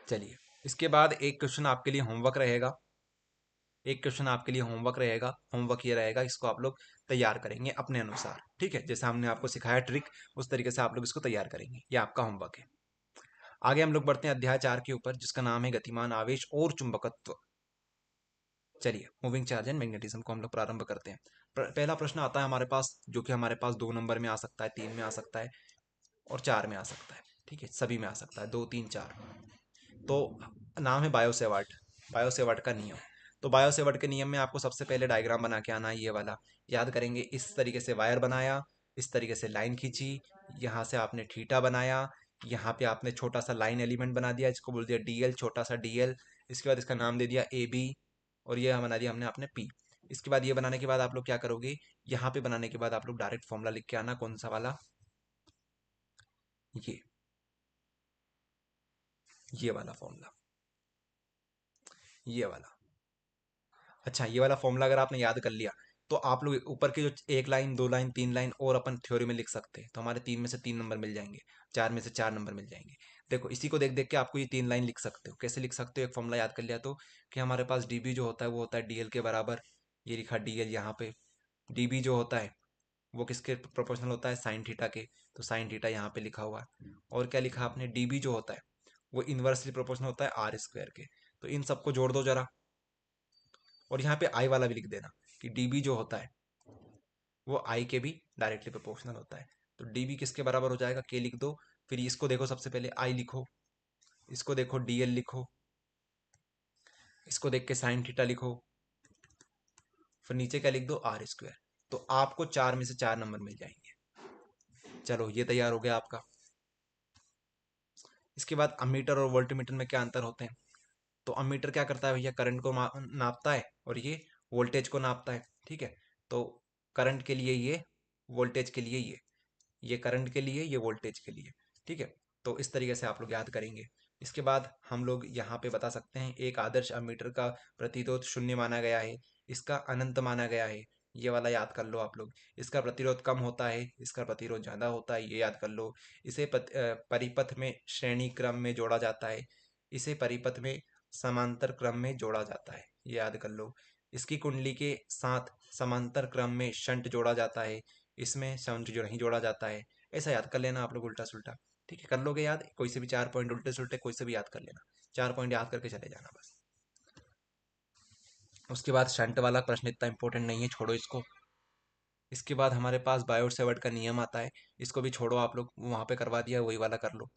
Speaker 1: चलिए, इसके बाद एक क्वेश्चन आपके लिए होमवर्क रहेगा। होमवर्क ये रहेगा, इसको आप लोग तैयार करेंगे अपने अनुसार। ठीक है, जैसे हमने आपको सिखाया ट्रिक, उस तरीके से आप लोग इसको तैयार करेंगे। ये आपका होमवर्क है। आगे हम लोग बढ़ते हैं अध्याय 4 के ऊपर, जिसका नाम है गतिमान आवेश और चुंबकत्व। चलिए, मूविंग चार्ज एंड मैग्नेटिज्म को हम लोग प्रारंभ करते हैं। पहला प्रश्न आता है हमारे पास, जो कि हमारे पास 2 नंबर में आ सकता है, 3 में आ सकता है और 4 में आ सकता है। ठीक है, सभी में आ सकता है, 2, 3, 4। तो नाम है बायोसेवार्ट। बायोसेवार्ट का नियम। तो बायोसेवार्ट के नियम में आपको सबसे पहले डायग्राम बना के आना है, ये वाला याद करेंगे। इस तरीके से वायर बनाया, इस तरीके से लाइन खींची, यहाँ से आपने थीटा बनाया, यहाँ पे आपने छोटा सा लाइन एलिमेंट बना दिया, इसको बोल दिया डीएल, छोटा सा डीएल। इसके बाद इसका नाम दे दिया ए बी, और ये बना दिया हमने आपने पी। इसके बाद ये बनाने के बाद आप लोग क्या करोगे, यहाँ पे बनाने के बाद आप लोग डायरेक्ट फॉर्मूला लिख के आना। कौन सा वाला? ये ये वाला फॉर्मूला, ये वाला। अच्छा, ये वाला फॉर्मूला अगर आपने याद कर लिया तो आप लोग ऊपर के जो 1 लाइन, 2 लाइन, 3 लाइन और अपन थ्योरी में लिख सकते हैं, तो हमारे 3 में से 3 नंबर मिल जाएंगे, 4 में से 4 नंबर मिल जाएंगे। देखो, इसी को देख देख के आपको ये 3 लाइन लिख सकते हो। कैसे लिख सकते हो? एक फॉर्मूला याद कर लिया तो, कि हमारे पास डीबी जो होता है वो होता है डीएल के बराबर। ये लिखा डीएल यहाँ पे। डीबी जो होता है वो किसके प्रोपोर्शनल होता है? साइन थीटा के। तो साइन थीटा यहाँ पे लिखा हुआ है। और क्या लिखा आपने? डीबी जो होता है वो इन्वर्सली प्रोपोर्शनल होता है आर स्क्वायर के। तो इन सबको जोड़ दो जरा, और यहाँ पे आई वाला भी लिख देना, कि डीबी जो होता है वो आई के भी डायरेक्टली प्रोपोर्शनल होता है। तो डीबी किसके बराबर हो जाएगा? के लिख दो। फिर इसको देखो, सबसे पहले आई लिखो, इसको देखो डीएल लिखो, इसको देख के साइन थीटा लिखो, फिर नीचे क्या लिख दो? R square. तो आपको 4 में से 4 नंबर मिल जाएंगे। चलो, ये तैयार हो गया आपका। इसके बाद अमीटर और वोल्टमीटर में क्या अंतर होते हैं? तो अमीटर क्या करता है भैया? करंट को नापता है, और ये वोल्टेज को नापता है। ठीक है, तो करंट के लिए ये, वोल्टेज के लिए ये करंट के लिए, ये वोल्टेज के लिए। ठीक है, तो इस तरीके से आप लोग याद करेंगे। इसके बाद हम लोग यहाँ पे बता सकते हैं, एक आदर्श अमीटर का प्रतिरोध 0 माना गया है, इसका अनंत माना गया है। ये वाला याद कर लो आप लोग। इसका प्रतिरोध कम होता है, इसका प्रतिरोध ज़्यादा होता है, ये याद कर लो। इसे परिपथ में श्रेणी क्रम में जोड़ा जाता है, इसे परिपथ में समांतर क्रम में जोड़ा जाता है, ये याद कर लो। इसकी कुंडली के साथ समांतर क्रम में शंट जोड़ा जाता है, इसमें शंट जो नहीं जोड़ा जाता है। ऐसा याद कर लेना आप लोग, उल्टा सुल्टा। ठीक है, कर लोगे याद? कोई से भी 4 पॉइंट उल्टे सुल्टे कोई से भी याद कर लेना। 4 पॉइंट याद करके चले जाना बस। उसके बाद शंट वाला प्रश्न इतना इंपॉर्टेंट नहीं है, छोड़ो इसको। इसके बाद हमारे पास बायोट सेवर्ट का नियम आता है, इसको भी छोड़ो आप लोग, वहाँ पे करवा दिया, वही वाला कर लो।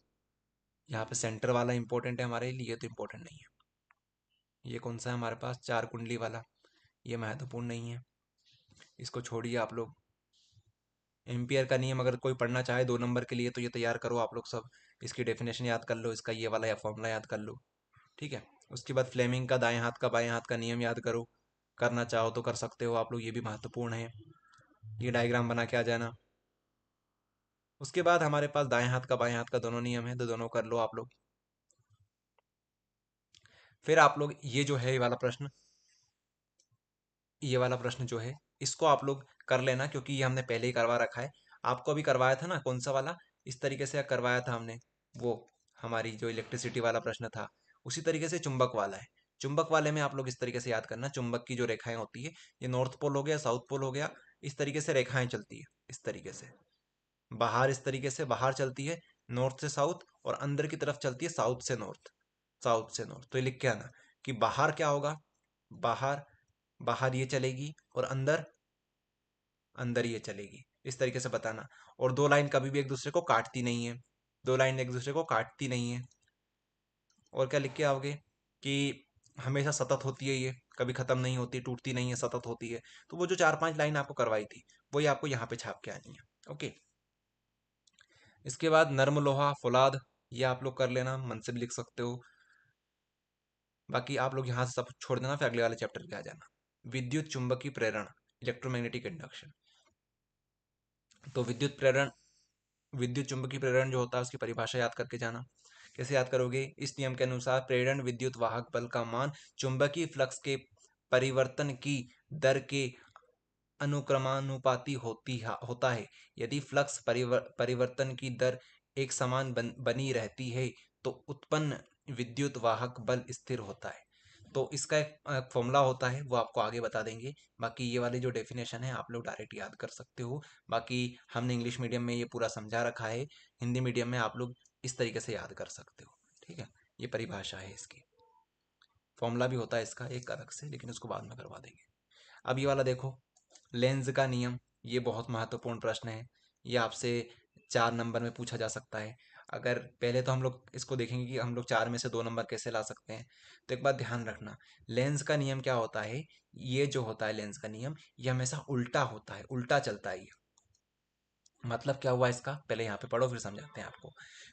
Speaker 1: यहाँ पे सेंटर वाला इंपॉर्टेंट है हमारे लिए, तो इंपॉर्टेंट नहीं है। ये कौन सा है हमारे पास? 4 कुंडली वाला, ये महत्वपूर्ण नहीं है, इसको छोड़िए आप लोग। एम्पियर का नियम अगर कोई पढ़ना चाहे 2 नंबर के लिए, तो ये तैयार करो आप लोग सब। इसकी डेफिनेशन याद कर लो, इसका ये वाला या फॉर्मूला याद कर लो। ठीक है, उसके बाद फ्लेमिंग का दाएं हाथ का बाएं हाथ का नियम याद करो। करना चाहो तो कर सकते हो आप लोग, ये भी महत्वपूर्ण है। ये डायग्राम बना के आ जाना। उसके बाद हमारे पास दाएं हाथ का बाएं हाथ का दोनों नियम है, तो दोनों कर लो आप लोग। फिर आप लोग ये जो है, ये वाला प्रश्न जो है, इसको आप लोग कर लेना, क्योंकि ये हमने पहले ही करवा रखा है। आपको अभी करवाया था ना, कौन सा वाला? इस तरीके से करवाया था हमने, वो हमारी जो इलेक्ट्रिसिटी वाला प्रश्न था, उसी तरीके से चुंबक वाला है। चुंबक वाले में आप लोग इस तरीके से याद करना, चुंबक की जो रेखाएं होती है, ये नॉर्थ पोल हो गया, साउथ पोल हो गया, इस तरीके से रेखाएं चलती है। इस तरीके से बाहर, इस तरीके से बाहर चलती है नॉर्थ से साउथ, और अंदर की तरफ चलती है साउथ से नॉर्थ। साउथ से नॉर्थ, तो ये लिख के आना कि बाहर क्या होगा? बाहर, बाहर ये चलेगी, और अंदर, अंदर ये चलेगी। इस तरीके से बताना। और 2 लाइन कभी भी एक दूसरे को काटती नहीं है, 2 लाइन एक दूसरे को काटती नहीं है। और क्या लिख के आओगे? कि हमेशा सतत होती है, ये कभी खत्म नहीं होती, टूटती नहीं है, सतत होती है। तो वो जो 4 5 लाइन आपको करवाई थी, वही आपको यहाँ पे छाप के आनी है। ओके, इसके बाद नर्म लोहा फौलाद, ये आप लोग कर लेना, मन से भी लिख सकते हो। बाकी आप लोग यहाँ से सब छोड़ देना, फिर अगले वाले चैप्टर पे आ जाना। विद्युत चुंबकीय प्रेरण, इलेक्ट्रोमैग्नेटिक इंडक्शन। तो विद्युत चुंबकीय प्रेरण जो होता है उसकी परिभाषा याद करके जाना। कैसे याद करोगे? इस नियम के अनुसार प्रेरण विद्युत वाहक बल का मान चुंबकीय फ्लक्स के परिवर्तन की दर के अनुक्रमानुपाती होता है। यदि फ्लक्स परिवर्तन की दर एक समान बनी रहती है तो उत्पन्न विद्युत वाहक बल स्थिर होता है। तो इसका एक फॉर्मूला होता है, वो आपको आगे बता देंगे। बाकी ये वाली जो डेफिनेशन है आप लोग डायरेक्ट याद कर सकते हो। बाकी हमने इंग्लिश मीडियम में ये पूरा समझा रखा है, हिंदी मीडियम में आप लोग इस तरीके से याद कर सकते हो। ठीक है, ये परिभाषा है इसकी। फॉर्मूला भी होता है इसका एक अलग से, लेकिन उसको बाद में करवा देंगे। अब ये वाला देखो, लेंज का नियम। ये बहुत महत्वपूर्ण प्रश्न है, ये आपसे 4 नंबर में पूछा जा सकता है। अगर पहले तो हम लोग इसको देखेंगे कि हम लोग 4 में से 2 नंबर कैसे ला सकते हैं। तो एक बात ध्यान रखना, लेंस का नियम क्या होता है? ये जो होता है लेंस का नियम, ये हमेशा उल्टा होता है, उल्टा चलता है ये। मतलब क्या हुआ इसका, पहले यहाँ पे पढ़ो फिर समझाते हैं आपको।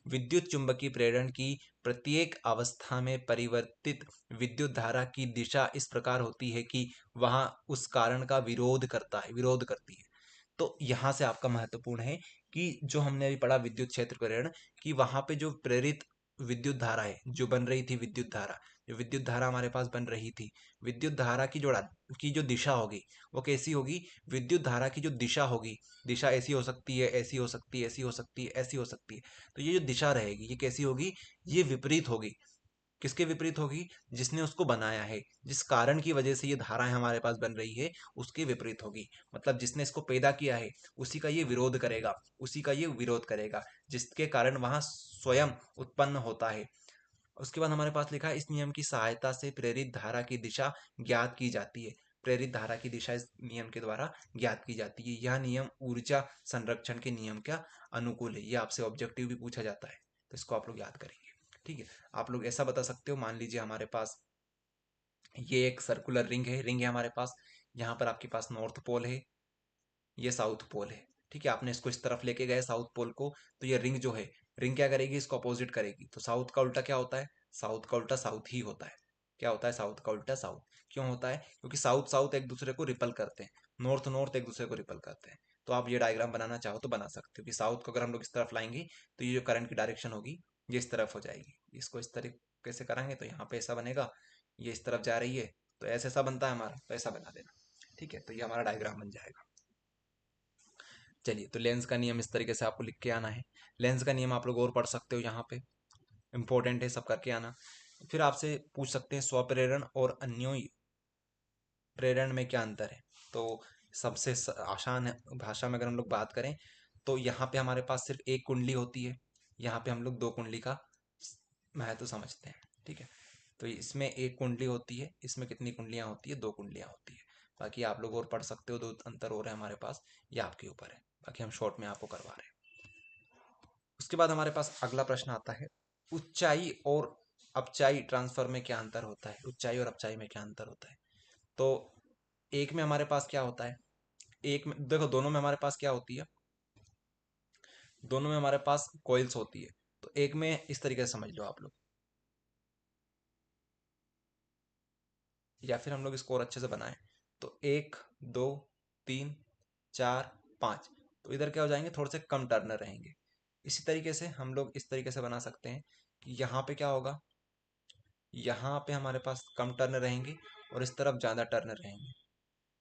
Speaker 1: विद्युत चुंबकीय प्रेरण की प्रत्येक अवस्था में परिवर्तित विद्युत धारा की दिशा इस प्रकार होती है कि वहां उस कारण का विरोध करती है। तो यहाँ से आपका महत्वपूर्ण है कि जो हमने अभी पढ़ा विद्युत क्षेत्र प्रेरण, कि वहां पे जो प्रेरित विद्युत धारा है, जो बन रही थी विद्युत धारा, जो विद्युत धारा हमारे पास बन रही थी, विद्युत धारा की जो दिशा होगी वो कैसी होगी? विद्युत धारा की जो दिशा होगी, दिशा ऐसी हो सकती है, ऐसी हो सकती है, ऐसी हो सकती है, ऐसी हो सकती है। तो ये जो दिशा रहेगी ये कैसी होगी? ये विपरीत होगी। किसके विपरीत होगी? जिसने उसको बनाया है, जिस कारण की वजह से ये धाराएं हमारे पास बन रही है, उसके विपरीत होगी। मतलब जिसने इसको पैदा किया है उसी का ये विरोध करेगा, उसी का ये विरोध करेगा, जिसके कारण वहां स्वयं उत्पन्न होता है। उसके बाद हमारे पास लिखा है, इस नियम की सहायता से प्रेरित धारा की दिशा ज्ञात की जाती है। प्रेरित धारा की दिशा इस नियम के द्वारा ज्ञात की जाती है। यह नियम ऊर्जा संरक्षण के नियम का अनुकूल है। यह आपसे ऑब्जेक्टिव भी पूछा जाता है, तो इसको आप लोग याद करेंगे। ठीक है, आप लोग ऐसा बता सकते हो, मान लीजिए हमारे पास ये एक सर्कुलर रिंग है हमारे पास। यहाँ पर आपके पास नॉर्थ पोल है, ये साउथ पोल है। ठीक है, आपने इसको इस तरफ लेके गए साउथ पोल को, तो ये रिंग जो है, रिंग क्या करेगी? इसको अपोजिट करेगी। तो साउथ का उल्टा क्या होता है? साउथ का उल्टा साउथ ही होता है। क्या होता है? साउथ का उल्टा साउथ। क्यों होता है? क्योंकि साउथ साउथ एक दूसरे को रिपल करते हैं, नॉर्थ नॉर्थ एक दूसरे को रिपल करते हैं। तो आप ये डायग्राम बनाना चाहो तो बना सकते हो कि साउथ को अगर हम लोग इस तरफ लाएंगे तो ये जो करंट की डायरेक्शन होगी ये इस तरफ हो जाएगी। इसको इस तरीके से कराएंगे तो यहाँ पे ऐसा बनेगा, ये इस तरफ जा रही है तो ऐसा ऐसा बनता है हमारा, तो ऐसा बना देना। ठीक है, तो ये हमारा डायग्राम बन जाएगा। चलिए, तो लेंस का नियम इस तरीके से आपको लिख के आना है। लेंस का नियम आप लोग और पढ़ सकते हो, यहाँ पे इंपॉर्टेंट है, सब करके आना। फिर आपसे पूछ सकते हैं स्वप्रेरण और अन्योन्य प्रेरण में क्या अंतर है। तो सबसे आसान भाषा में अगर हम लोग बात करें तो यहाँ पे हमारे पास सिर्फ एक कुंडली होती है, यहाँ पे हम लोग दो कुंडली का महत्व समझते हैं। ठीक है, तो इसमें एक कुंडली होती है, इसमें कितनी कुंडलियाँ होती है? दो कुंडलियाँ होती है। बाकी आप लोग और पढ़ सकते हो, दो अंतर हो रहे हैं हमारे पास, ये आपके ऊपर है। बाकी हम शॉर्ट में आपको करवा रहे हैं। उसके बाद हमारे पास अगला प्रश्न आता है, ऊंचाई और अपचाई ट्रांसफर में क्या अंतर होता है? ऊंचाई और अपचाई में क्या अंतर होता है? तो एक में हमारे पास क्या होता है? एक में देखो, दोनों में हमारे पास क्या होती है? दोनों में हमारे पास कॉइल्स होती है। तो एक में इस तरीके से समझ लो आप लोग, या फिर हम लोग इसको और अच्छे से बनाएं। तो 1 2 3 4 5, तो इधर क्या हो जाएंगे? थोड़े से कम टर्नर रहेंगे। इसी तरीके से हम लोग इस तरीके से बना सकते हैं कि यहाँ पे क्या होगा? यहाँ पे हमारे पास कम टर्न रहेंगे और इस तरफ ज़्यादा टर्न रहेंगे।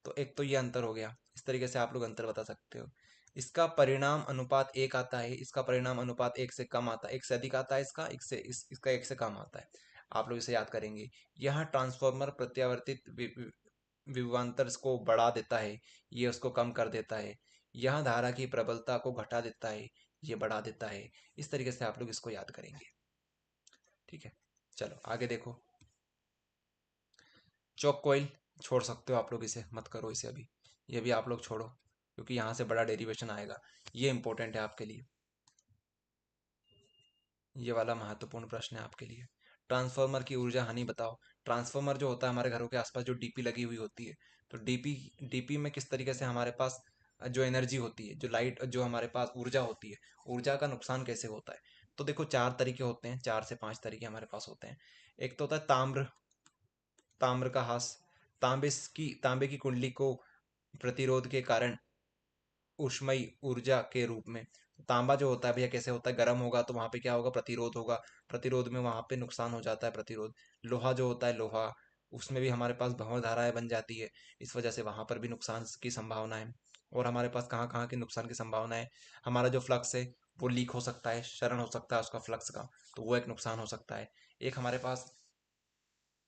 Speaker 1: तो एक तो ये अंतर हो गया। इस तरीके से आप लोग अंतर बता सकते हो। इसका परिणाम अनुपात 1 आता है, इसका परिणाम अनुपात 1 से कम आता है, 1 से अधिक आता है, इसका 1 से कम आता है। आप लोग इसे याद करेंगे। यहाँ ट्रांसफॉर्मर प्रत्यावर्तित विभवांतर को बढ़ा देता है, ये उसको कम कर देता है। यहाँ धारा की प्रबलता को घटा देता है, ये बढ़ा देता है। इस तरीके से आप लोग इसको याद करेंगे। ठीक है, चलो आगे देखो। चौक कॉइल छोड़ सकते हो आप लोग, इसे मत करो इसे अभी, ये भी आप लोग छोड़ो, क्योंकि यहाँ से बड़ा डेरिवेशन आएगा। ये इंपॉर्टेंट है आपके लिए, ये वाला महत्वपूर्ण प्रश्न है आपके लिए। ट्रांसफार्मर की ऊर्जा हानि बताओ। ट्रांसफार्मर जो होता है हमारे घरों के आसपास जो डीपी लगी हुई होती है, तो डीपी डीपी में किस तरीके से हमारे पास जो एनर्जी होती है, जो लाइट, जो हमारे पास ऊर्जा होती है, ऊर्जा का नुकसान कैसे होता है? तो देखो, 4 तरीके होते हैं, 4 से 5 तरीके हमारे पास होते हैं। एक तो होता है ताम्र, ताम्र का हास। तांबे की कुंडली को प्रतिरोध के कारण ऊष्मयी ऊर्जा के रूप में। तांबा जो होता है भैया कैसे होता है, गर्म होगा तो वहां पे क्या होगा, प्रतिरोध होगा, प्रतिरोध में वहां पे नुकसान हो जाता है प्रतिरोध। लोहा जो होता है, लोहा उसमें भी हमारे पास भंवर धाराएं बन जाती है, इस वजह से वहां पर भी नुकसान की संभावना है। और हमारे पास कहाँ कहाँ की नुकसान की संभावना है, हमारा जो फ्लक्स है वो लीक हो सकता है, क्षरण हो सकता है उसका फ्लक्स का, तो वो एक नुकसान हो सकता है। एक हमारे पास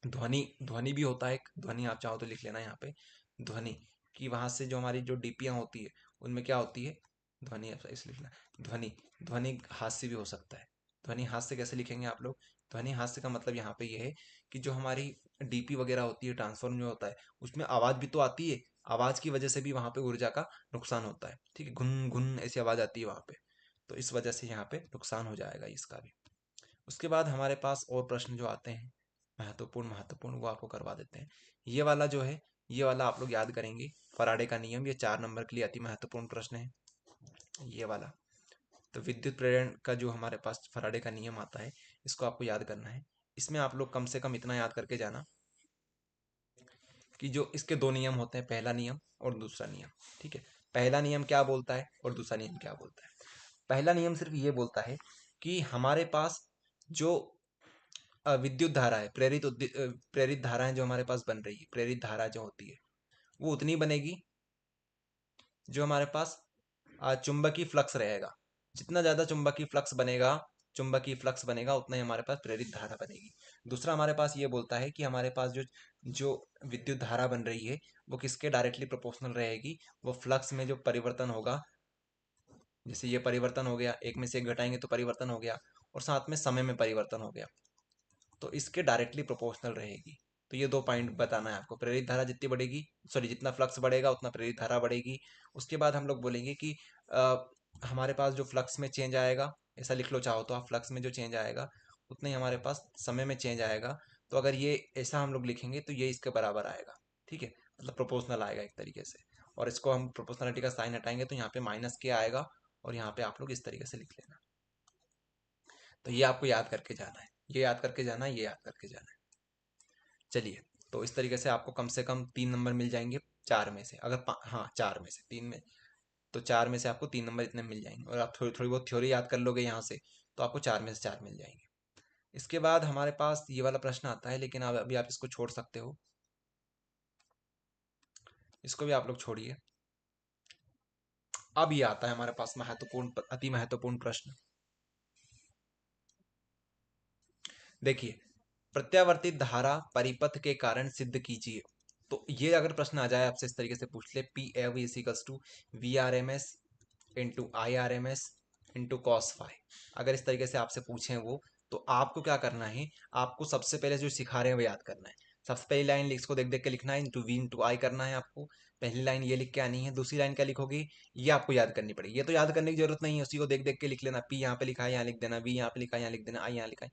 Speaker 1: ध्वनि ध्वनि भी होता है, एक ध्वनि आप चाहो तो लिख लेना यहाँ पे, ध्वनि कि वहां से जो हमारी जो डीपियां होती है उनमें क्या होती है, ध्वनि इसलिए लिखना, ध्वनि ध्वनि हास्य भी हो सकता है। ध्वनि हास्य कैसे लिखेंगे आप लोग, ध्वनि हास्य का मतलब यहाँ पे ये है कि जो हमारी डीपी वगैरह होती है, ट्रांसफॉर्म जो होता है उसमें आवाज भी तो आती है, आवाज की वजह से भी वहां पे ऊर्जा का नुकसान होता है, ठीक है, घुन घुन ऐसी आवाज आती है वहां पे, तो इस वजह से यहाँ पे नुकसान हो जाएगा इसका भी। उसके बाद हमारे पास और प्रश्न जो आते हैं महत्वपूर्ण महत्वपूर्ण, वो आपको करवा देते हैं। ये वाला जो है, ये वाला आप लोग याद करेंगे, फराडे का नियम, ये 4 नंबर के लिए अति महत्वपूर्ण प्रश्न है ये वाला। तो विद्युत प्रेरण का जो हमारे पास फराडे का नियम आता है, इसको आपको याद करना है। इसमें आप लोग कम से कम इतना याद करके जाना कि जो इसके 2 नियम होते हैं, पहला नियम और दूसरा नियम, ठीक है। पहला नियम क्या बोलता है और दूसरा नियम क्या बोलता है। पहला नियम सिर्फ ये बोलता है कि हमारे पास जो विद्युत धारा है, प्रेरित धाराएं जो हमारे पास बन रही है, प्रेरित धारा जो होती है वो उतनी बनेगी जो हमारे पास चुंबकीय फ्लक्स रहेगा। जितना ज्यादा चुंबकीय फ्लक्स बनेगा उतना ही हमारे पास प्रेरित धारा बनेगी। दूसरा हमारे पास ये बोलता है कि हमारे पास जो जो विद्युत धारा बन रही है वो किसके डायरेक्टली प्रोपोर्शनल रहेगी, वो फ्लक्स में जो परिवर्तन होगा, जैसे ये परिवर्तन हो गया, एक में से एक घटाएंगे तो परिवर्तन हो गया, और साथ में समय में परिवर्तन हो गया, तो इसके डायरेक्टली प्रोपोर्शनल रहेगी। तो ये 2 पॉइंट बताना है आपको, प्रेरित धारा जितनी बढ़ेगी, सॉरी जितना फ्लक्स बढ़ेगा उतना प्रेरित धारा बढ़ेगी। उसके बाद हम लोग बोलेंगे कि हमारे पास जो फ्लक्स में चेंज आएगा, ऐसा लिख लो चाहो तो आप, फ्लक्स में जो चेंज आएगा उतना ही हमारे पास समय में चेंज आएगा। तो अगर ये ऐसा हम लोग लिखेंगे तो ये इसके बराबर आएगा, ठीक है, मतलब प्रोपोर्शनल आएगा एक तरीके से। और इसको हम प्रोपोर्शनलिटी का साइन हटाएंगे तो यहाँ पे माइनस के आएगा, और यहाँ पे आप लोग इस तरीके से लिख लेना। तो ये आपको याद करके जाना है, ये याद करके जाना है, ये याद करके जाना है। चलिए, तो इस तरीके से आपको कम से कम 3 नंबर मिल जाएंगे 4 में से, अगर हाँ 4 में से 3 में, तो 4 में से आपको 3 नंबर इतने मिल जाएंगे, और आप थोड़ी थोड़ी बहुत थ्योरी याद कर लोगे यहाँ से, तो आपको 4 में से 4 मिल जाएंगे। इसके बाद हमारे पास ये वाला प्रश्न आता है, लेकिन अभी आप इसको छोड़ सकते हो, इसको भी आप लोग छोड़िए। अब ये आता है हमारे पास महत्वपूर्ण, अति महत्वपूर्ण प्रश्न। देखिए, प्रत्यावर्तित धारा परिपथ के कारण सिद्ध कीजिए। तो ये अगर प्रश्न आ जाए आपसे इस तरीके से पूछ ले, P av is equals to V R M S into I R M S into cos phi, अगर इस तरीके से आपसे पूछें वो, तो आपको क्या करना है, आपको सबसे पहले जो सिखा रहे हैं वो याद करना है। सबसे पहली लाइन इसको देख देख के लिखना है, इंटू वी इंटू आई करना है आपको, पहली लाइन ये लिख के आनी है। दूसरी लाइन क्या लिखोगे, ये आपको याद करनी पड़ेगी, ये तो याद करने की जरूरत नहीं है, उसी को देख देख के लिख लेना, पी यहाँ पे लिखा है यहाँ लिख देना, वी यहाँ पे लिखा है यहाँ लिख देना, आई यहाँ लिखा है।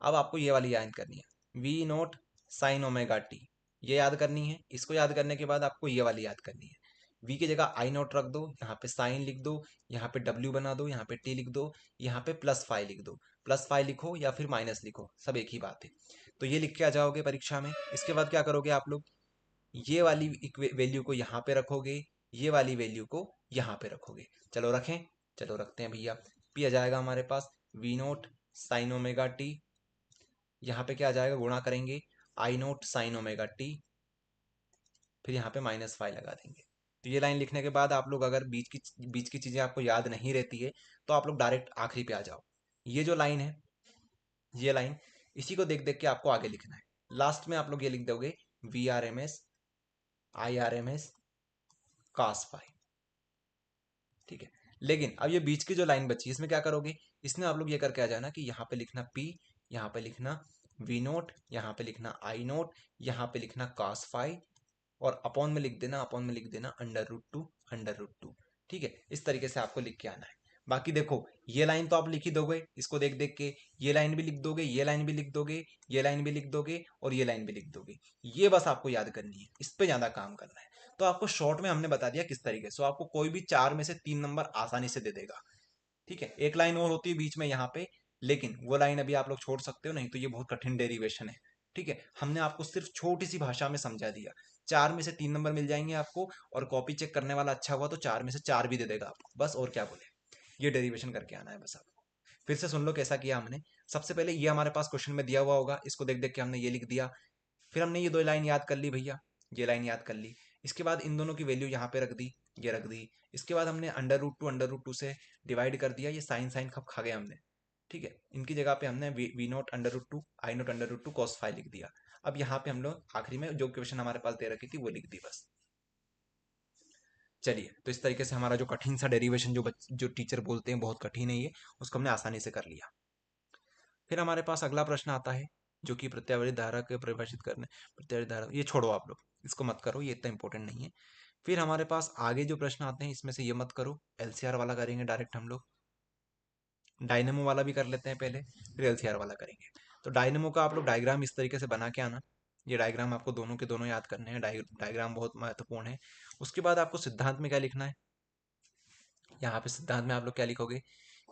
Speaker 1: अब आपको ये वाली याद करनी है, V naught sine omega T, ये याद करनी है। इसको याद करने के बाद आपको ये वाली याद करनी है, वी की जगह आई नोट रख दो, यहाँ पे साइन लिख दो, यहाँ पे डब्ल्यू बना दो, यहाँ पे टी लिख दो, यहाँ पे +5 लिख दो, +5 लिखो या फिर माइनस लिखो, सब एक ही बात है। तो ये लिख के आ जाओगे परीक्षा में। इसके बाद क्या करोगे आप लोग, ये वाली वैल्यू को यहाँ पे रखोगे, ये वाली वैल्यू को यहाँ पे रखोगे। चलो रखें, चलो रखते हैं भैया। पी आ जाएगा हमारे पास V naught sine omega T, यहाँ पे क्या आ जाएगा, गुणा करेंगे I naught sine omega T, फिर यहाँ पे -5 लगा देंगे। तो ये लाइन लिखने के बाद आप लोग अगर बीच की चीजें आपको याद नहीं रहती है तो आप लोग डायरेक्ट आखिरी पे आ जाओ। ये जो लाइन है, ये लाइन, इसी को देख देख के आपको आगे लिखना है। लास्ट में आप लोग ये लिख दोगे V R M S I R M S cos phi, ठीक है। लेकिन अब ये बीच की जो लाइन बची इसमें क्या करोगे, इसमें आप लोग ये करके आ जाना कि यहाँ पे लिखना पी, यहाँ पे लिखना वी नोट, यहाँ पे लिखना आई नोट, यहाँ पे लिखना कास फाई, और अपॉन में लिख देना, अपॉन में लिख देना √2 √2, ठीक है। इस तरीके से आपको लिख के आना है। बाकी देखो, ये लाइन तो आप लिख ही दोगे इसको देख देख के, ये लाइन भी लिख दोगे, ये लाइन भी लिख दोगे, ये लाइन भी लिख दोगे, और ये लाइन भी लिख दोगे। ये बस आपको याद करनी है, इस पे ज्यादा काम करना है। तो आपको शॉर्ट में हमने बता दिया किस तरीके से, आपको कोई भी 4 में से 3 नंबर आसानी से दे देगा, ठीक है। एक लाइन और होती है बीच में यहाँ पे, लेकिन वो लाइन अभी आप लोग छोड़ सकते हो, नहीं तो ये बहुत कठिन डेरिवेशन है, ठीक है। हमने आपको सिर्फ छोटी सी भाषा में समझा दिया, 4 में से 3 नंबर मिल जाएंगे आपको, और कॉपी चेक करने वाला अच्छा हुआ तो 4 में से 4 भी दे देगा आपको, बस और क्या बोले। ये डेरिवेशन करके आना है बस आपको। फिर से सुन लो कैसा किया हमने। सबसे पहले ये हमारे पास क्वेश्चन में दिया हुआ होगा, इसको देख देख के हमने ये लिख दिया। फिर हमने ये 2 लाइन याद कर ली भैया, ये लाइन याद कर ली। इसके बाद इन दोनों की वैल्यू यहाँ पे रख दी, ये रख दी। इसके बाद हमने अंडर रूट टू से डिवाइड कर दिया, ये साइन साइन खप खा गए हमने। ठीक है, इनकी जगह पे हमने V naught under root two I naught under root two cos phi लिख दिया। अब यहाँ पे हम लोग आखिरी में जो क्वेश्चन हमारे पास दे रखी थी वो लिख दी बस। चलिए, तो इस तरीके से हमारा जो कठिन सा डेरिवेशन जो टीचर बोलते हैं बहुत कठिन है ये, उसको हमने आसानी से कर लिया। फिर हमारे पास अगला प्रश्न आता है जो कि प्रत्यावर्ती धारा के परिभाषित करने। प्रत्यावर्ती धारा ये छोड़ो आप लोग, इसको मत करो, ये इतना इंपॉर्टेंट नहीं है। फिर हमारे पास आगे जो प्रश्न आते हैं इसमें से ये मत करो, एलसीआर वाला करेंगे डायरेक्ट हम लोग। डायनेमो वाला भी कर लेते हैं पहले, फिर एलसीआर वाला करेंगे। तो डायनेमो का आप लोग डायग्राम इस तरीके से बना के आना। ये डायग्राम आपको दोनों के दोनों याद करने हैं, डायग्राम बहुत महत्वपूर्ण है। उसके बाद आपको सिद्धांत में क्या लिखना है, यहाँ पे सिद्धांत में आप लोग क्या लिखोगे,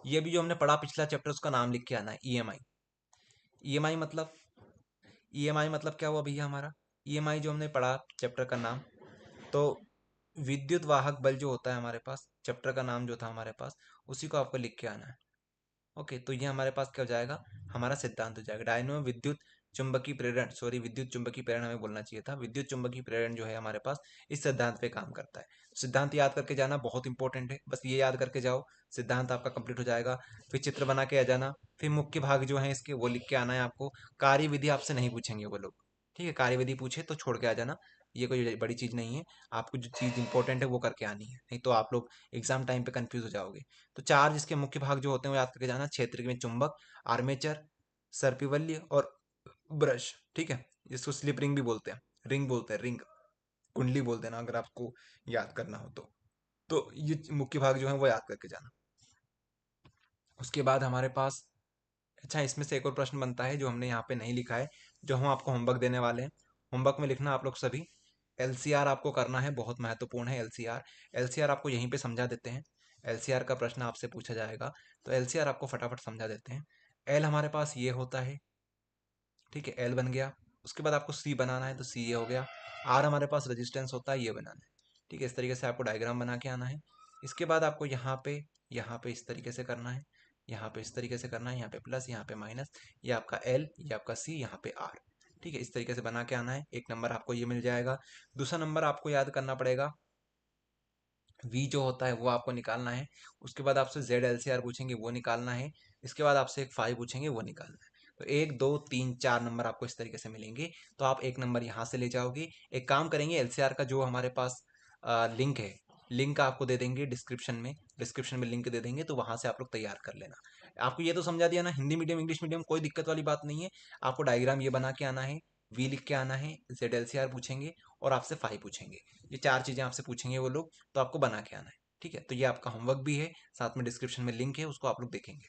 Speaker 1: ये भी जो हमने पढ़ा पिछला चैप्टर उसका नाम लिख के आना है, ईएमआई। ईएमआई मतलब, ईएमआई मतलब क्या हुआ भैया हमारा, ईएमआई जो हमने पढ़ा चैप्टर का नाम, तो विद्युत वाहक बल जो होता है हमारे पास, चैप्टर का नाम जो था हमारे पास, उसी को आपको लिख के आना है। ओके, तो ये हमारे पास क्या हो जाएगा, हमारा सिद्धांत हो जाएगा। डायनो विद्युत चुंबकीय प्रेरण, सॉरी विद्युत चुंबकीय प्रेरण हमें बोलना चाहिए था। विद्युत चुंबकीय प्रेरण जो है हमारे पास इस सिद्धांत पे काम करता है। सिद्धांत याद करके जाना बहुत इंपॉर्टेंट है, बस ये याद करके जाओ, सिद्धांत आपका कंप्लीट हो जाएगा। फिर चित्र बना के आ जाना, फिर मुख्य भाग जो है इसके वो लिख के आना है आपको। कार्यविधि आपसे नहीं पूछेंगे वो लोग, ठीक है, कार्यविधि पूछे तो छोड़ के आ जाना, ये कोई बड़ी चीज नहीं है। आपको जो चीज इंपॉर्टेंट है वो करके आनी है, नहीं तो आप लोग एग्जाम टाइम पे कंफ्यूज हो जाओगे। तो चार इसके मुख्य भाग जो होते हैं वो याद करके जाना, क्षेत्र में चुंबक, आर्मेचर, सर्पिवल्य और ब्रश। ठीक है, जिसको स्लिप रिंग भी बोलते हैं, रिंग बोलते हैं, रिंग, कुंडली बोलते हैं ना, अगर आपको याद करना हो तो ये मुख्य भाग जो है वो याद करके जाना। उसके बाद हमारे पास, अच्छा इसमें से एक और प्रश्न बनता है जो हमने यहाँ पे नहीं लिखा है, जो हम आपको होमवर्क देने वाले हैं। होमवर्क में लिखना आप लोग सभी, एलसीआर आपको करना है, बहुत महत्वपूर्ण है एलसीआर। एलसीआर आपको यहीं पे समझा देते हैं, एलसीआर का प्रश्न आपसे पूछा जाएगा, तो एलसीआर आपको फटाफट समझा देते हैं। एल हमारे पास ये होता है, ठीक है, एल बन गया। उसके बाद आपको सी बनाना है तो सी ये हो गया। आर हमारे पास रेजिस्टेंस होता है, ये बनाना है। ठीक है, इस तरीके से आपको डायग्राम बना के आना है। इसके बाद आपको यहाँ पे इस तरीके से करना है, यहाँ पे इस तरीके से करना है, यहाँ पे प्लस, यहाँ पे माइनस, ये आपका एल, ये आपका सी, यहाँ पे आर। ठीक है, इस तरीके से बना के आना है, एक नंबर आपको ये मिल जाएगा। दूसरा नंबर आपको याद करना पड़ेगा, वी जो होता है वो आपको निकालना है। उसके बाद आपसे जेड एल सी आर पूछेंगे, वो निकालना है। इसके बाद आपसे एक फाइव पूछेंगे, वो निकालना है। तो एक दो तीन चार नंबर आपको इस तरीके से मिलेंगे, तो आप एक नंबर यहाँ से ले जाओगे। एक काम करेंगे, एलसीआर का जो हमारे पास लिंक है, लिंक आपको दे देंगे डिस्क्रिप्शन में लिंक दे देंगे, तो वहां से आप लोग तैयार कर लेना। आपको ये तो समझा दिया ना, हिंदी मीडियम इंग्लिश मीडियम कोई दिक्कत वाली बात नहीं है। आपको डायग्राम ये बना के आना है, वी लिख के आना है, जेड एल सी आर पूछेंगे और आपसे फाइव पूछेंगे, ये चार चीजें आपसे पूछेंगे वो लोग, तो आपको बना के आना है। ठीक है, तो ये आपका होमवर्क भी है, साथ में डिस्क्रिप्शन में लिंक है, उसको आप लोग देखेंगे।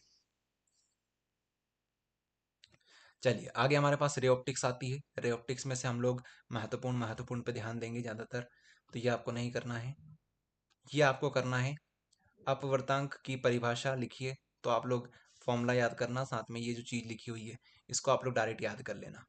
Speaker 1: चलिए आगे हमारे पास रे ऑप्टिक्स आती है। रे ऑप्टिक्स में से हम लोग महत्वपूर्ण महत्वपूर्ण पे ध्यान देंगे ज़्यादातर, तो ये आपको नहीं करना है। ये आपको करना है, अपवर्तांक की परिभाषा लिखिए, तो आप लोग फॉर्मूला याद करना, साथ में ये जो चीज़ लिखी हुई है इसको आप लोग डायरेक्ट याद कर लेना।